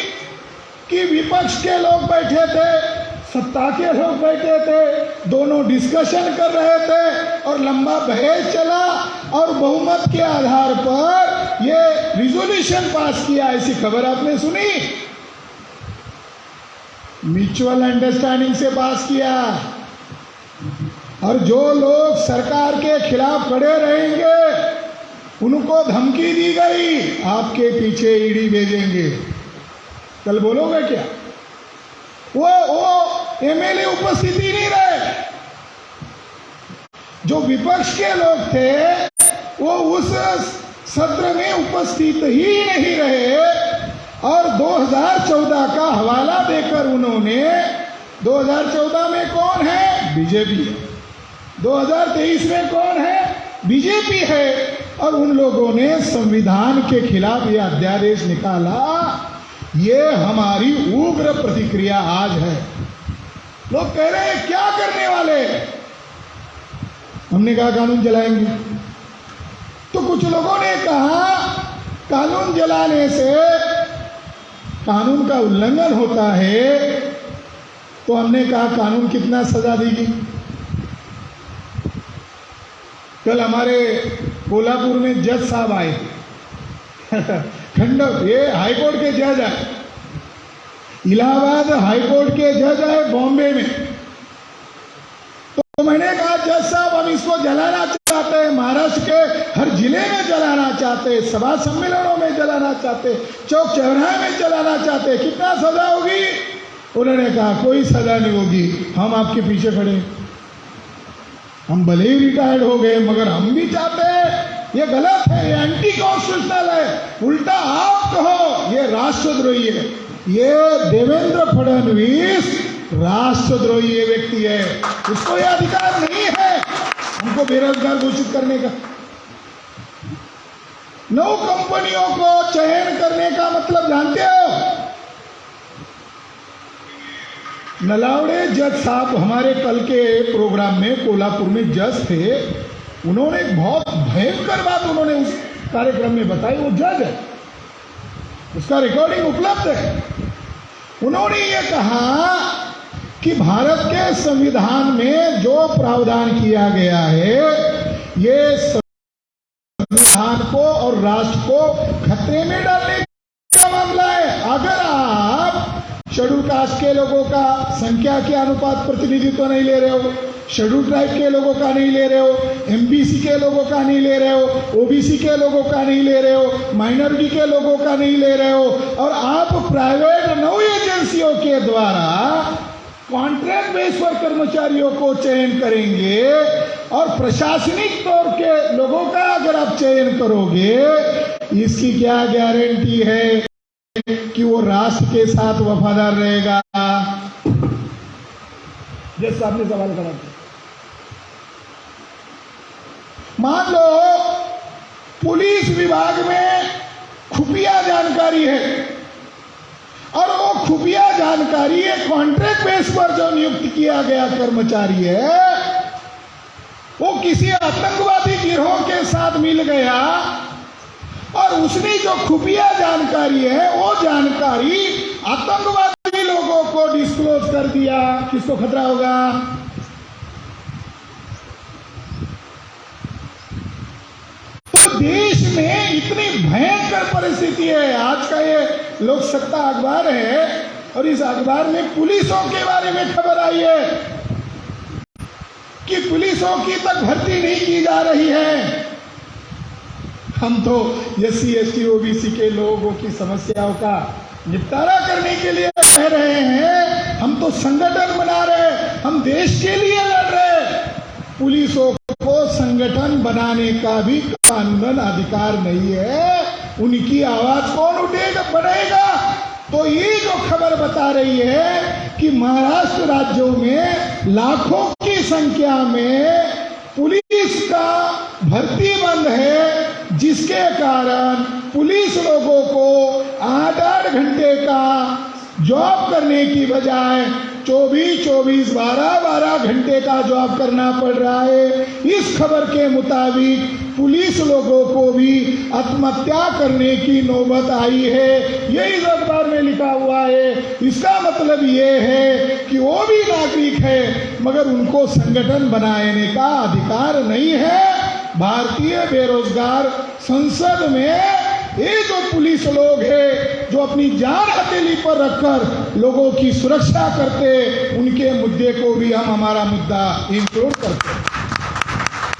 कि विपक्ष के लोग बैठे थे, सत्ता के लोग बैठे थे, दोनों डिस्कशन कर रहे थे और लंबा बहस चला और बहुमत के आधार पर ये रिजोल्यूशन पास किया. ऐसी खबर आपने सुनी? म्यूचुअल अंडरस्टैंडिंग से पास किया. और जो लोग सरकार के खिलाफ खड़े रहेंगे उनको धमकी दी गई, आपके पीछे ईडी भेजेंगे. कल बोलोगे क्या? वो एमएलए उपस्थित ही नहीं रहे. जो विपक्ष के लोग थे वो उस सत्र में उपस्थित ही नहीं रहे और 2014 का हवाला देकर उन्होंने 2014 में कौन है? बीजेपी है। 2023 में कौन है? बीजेपी है। और उन लोगों ने संविधान के खिलाफ यह अध्यादेश निकाला। ये हमारी उग्र प्रतिक्रिया आज है। लोग कह रहे हैं क्या करने वाले? हमने कहा कानून जलाएंगे। तो कुछ लोगों ने कहा कानून जलाने से कानून का उल्लंघन होता है। तो हमने कहा कानून कितना सजा देगी? कल हमारे कोल्हापुर में जज साहब आए ये हाईकोर्ट के जज आए, इलाहाबाद हाईकोर्ट के जज आए बॉम्बे में। तो मैंने कहा जज साहब हम इसको जलाना चाहते हैं, महाराष्ट्र के हर जिले में जलाना चाहते हैं, सभा सम्मेलनों में जलाना चाहते, चौक चौराहे में जलाना चाहते, कितना सजा होगी? उन्होंने कहा कोई सजा नहीं होगी, हम आपके पीछे खड़े हैं। हम भले ही रिटायर्ड हो गए मगर हम भी चाहते हैं। ये गलत है, ये एंटी कॉन्स्टिट्यूशनल है। उल्टा आप कहो ये राष्ट्रद्रोही है। ये देवेंद्र फडणवीस राष्ट्रद्रोही ये व्यक्ति है, उसको यह अधिकार नहीं है हमको बेरोजगार घोषित करने का। 9 कंपनियों को चयन करने का मतलब जानते हो? नलावड़े जज साहब हमारे कल के प्रोग्राम में कोल्हापुर में जज थे। उन्होंने एक बहुत भयंकर बात उन्होंने उस कार्यक्रम में बताई। वो जज है, उसका रिकॉर्डिंग उपलब्ध है। उन्होंने ये कहा कि भारत के संविधान में जो प्रावधान किया गया है ये संविधान को और राष्ट्र को खतरे में डालने का मामला है। अगर आप शेड्यूल कास्ट के लोगों का संख्या के अनुपात प्रतिनिधित्व नहीं ले रहे हो, शेड्यूल ट्राइब के लोगों का नहीं ले रहे हो, एमबीसी के लोगों का नहीं ले रहे हो, ओबीसी के लोगों का नहीं ले रहे हो, माइनॉरिटी के लोगों का नहीं ले रहे हो, और आप प्राइवेट 9 एजेंसियों के द्वारा कॉन्ट्रैक्ट बेस पर कर्मचारियों को चयन करेंगे और प्रशासनिक तौर के लोगों का अगर आप चयन करोगे, इसकी क्या गारंटी है कि वो राष्ट्र के साथ वफादार रहेगा? जज साहब ने सवाल करा। मान लो पुलिस विभाग में खुफिया जानकारी है और वो खुफिया जानकारी एक कॉन्ट्रैक्ट बेस पर जो नियुक्त किया गया कर्मचारी है वो किसी आतंकवादी गिरोह के साथ मिल गया और उसने जो खुफिया जानकारी है वो जानकारी आतंकवादी लोगों को डिस्क्लोज कर दिया। किसको खतरा होगा? तो देश में इतनी भयंकर परिस्थिति है। आज का ये लोक सत्ता अखबार है और इस अखबार में पुलिसों के बारे में खबर आई है कि पुलिसों की तक भर्ती नहीं की जा रही है। हम तो SC ST OBC के लोगों की समस्याओं का निपटारा करने के लिए कह रहे हैं, हम तो संगठन बना रहे, हम देश के लिए लड़ रहे। पुलिसों को संगठन बनाने का भी कानूनन अधिकार नहीं है। उनकी आवाज कौन उठेगा बढ़ेगा? तो ये जो खबर बता रही है कि महाराष्ट्र राज्यों में लाखों की संख्या में पुलिस का भर्ती बंद है, जिसके कारण पुलिस लोगों को 8-8 घंटे का जॉब करने की बजाय 24-24, 12-12 घंटे का जॉब करना पड़ रहा है। इस खबर के मुताबिक पुलिस लोगों को भी आत्महत्या करने की नौबत आई है। ये इस अखबार में लिखा हुआ है। इसका मतलब ये है कि वो भी नागरिक है मगर उनको संगठन बनाने का अधिकार नहीं है। भारतीय बेरोजगार संसद में ये जो पुलिस लोग हैं जो अपनी जान हथेली पर रखकर लोगों की सुरक्षा करते, उनके मुद्दे को भी हम हमारा मुद्दा इंक्लूड करते हैं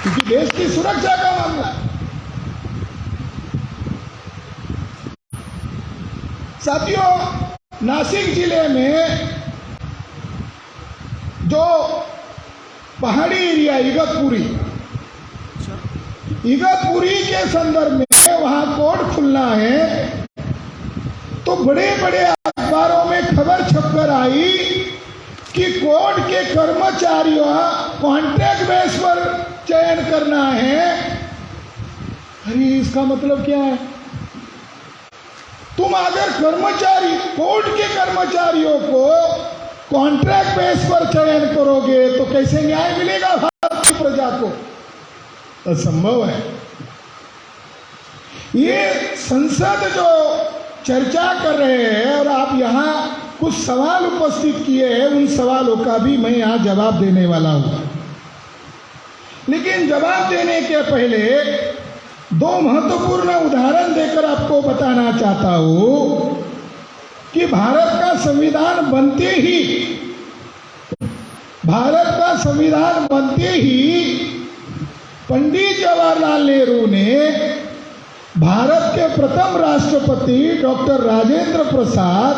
क्योंकि देश की सुरक्षा का मामला है। साथियों, नासिक जिले में जो पहाड़ी एरिया इगतपुरी के संदर्भ में वहां कोर्ट खुलना है तो बड़े बड़े अखबारों में खबर छपकर आई कि कोर्ट के कर्मचारियों कॉन्ट्रैक्ट बेस पर चयन करना है। अरे इसका मतलब क्या है? तुम अगर कर्मचारी कोर्ट के कर्मचारियों को कॉन्ट्रैक्ट बेस पर चयन करोगे तो कैसे न्याय मिलेगा भारतीय प्रजा को? असंभव है। ये संसद जो चर्चा कर रहे हैं और आप यहाँ कुछ सवाल उपस्थित किए हैं, उन सवालों का भी मैं यहाँ जवाब देने वाला हूँ। लेकिन जवाब देने के पहले दो महत्वपूर्ण उदाहरण देकर आपको बताना चाहता हूँ कि भारत का संविधान बनते ही पंडित जवाहरलाल नेहरू ने भारत के प्रथम राष्ट्रपति डॉक्टर राजेंद्र प्रसाद,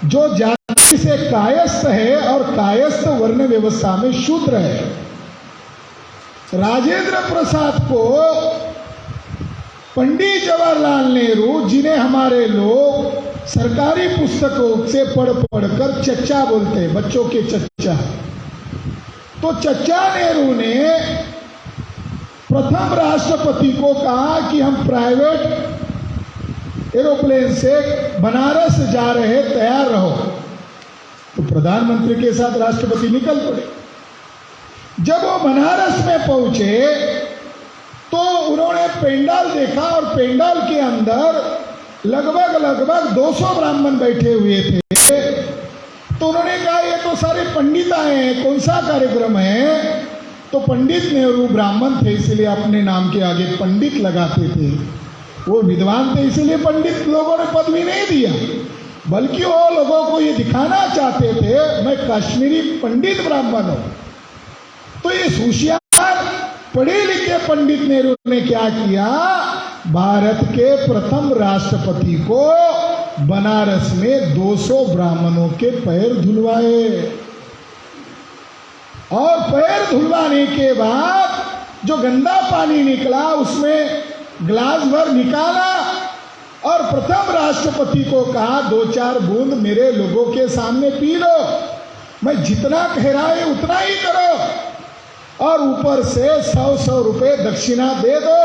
जो जाति से कायस्थ है और कायस्थ वर्ण व्यवस्था में शूद्र है, राजेंद्र प्रसाद को पंडित जवाहरलाल नेहरू, जिन्हें हमारे लोग सरकारी पुस्तकों से पढ़कर चच्चा बोलते हैं, बच्चों के चच्चा, तो चच्चा नेहरू ने प्रथम राष्ट्रपति को कहा कि हम प्राइवेट एरोप्लेन से बनारस जा रहे, तैयार रहो। तो प्रधानमंत्री के साथ राष्ट्रपति निकल पड़े। जब वो बनारस में पहुंचे तो उन्होंने पेंडाल देखा और पेंडाल के अंदर लगभग 200 ब्राह्मण बैठे हुए थे। तो उन्होंने कहा ये तो सारे पंडित आए हैं, कौन सा कार्यक्रम है? तो पंडित नेहरू ब्राह्मण थे, इसलिए अपने नाम के आगे पंडित लगाते थे। वो विद्वान थे, इसलिए पंडित लोगों ने पदवी नहीं दिया, बल्कि वो लोगों को ये दिखाना चाहते थे मैं कश्मीरी पंडित ब्राह्मण हूं। तो ये होशियार पढ़े लिखे पंडित नेहरू ने क्या किया? भारत के प्रथम राष्ट्रपति को बनारस में 200 ब्राह्मणों के पैर धुलवाए और पैर धुलवाने के बाद जो गंदा पानी निकला उसमें ग्लास भर निकाला और प्रथम राष्ट्रपति को कहा 2-4 बूंद मेरे लोगों के सामने पी लो, मैं जितना कह रहा है उतना ही करो और ऊपर से 100 रुपए दक्षिणा दे दो।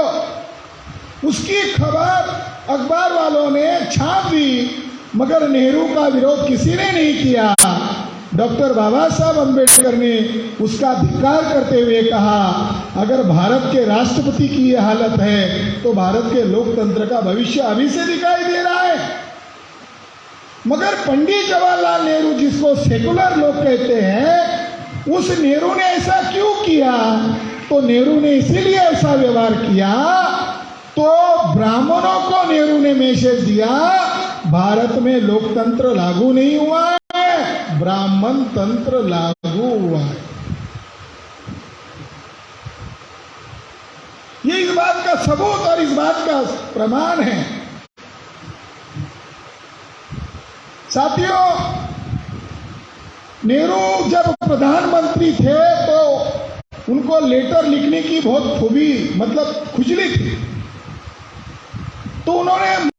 उसकी खबर अखबार वालों ने छाप दी, मगर नेहरू का विरोध किसी ने नहीं किया। डॉक्टर बाबा साहब अम्बेडकर ने उसका धिक्कार करते हुए कहा अगर भारत के राष्ट्रपति की यह हालत है तो भारत के लोकतंत्र का भविष्य अभी से दिखाई दे रहा है। मगर पंडित जवाहरलाल नेहरू, जिसको सेकुलर लोग कहते हैं, उस नेहरू ने ऐसा क्यों किया? तो नेहरू ने इसीलिए ऐसा व्यवहार किया तो ब्राह्मणों को नेहरू ने मैसेज दिया भारत में लोकतंत्र लागू नहीं हुआ है, ब्राह्मण तंत्र लागू हुआ है। ये इस बात का सबूत और इस बात का प्रमाण है। साथियों, नेहरू जब प्रधानमंत्री थे तो उनको लेटर लिखने की बहुत खूबी, मतलब खुजली थी। तो उन्होंने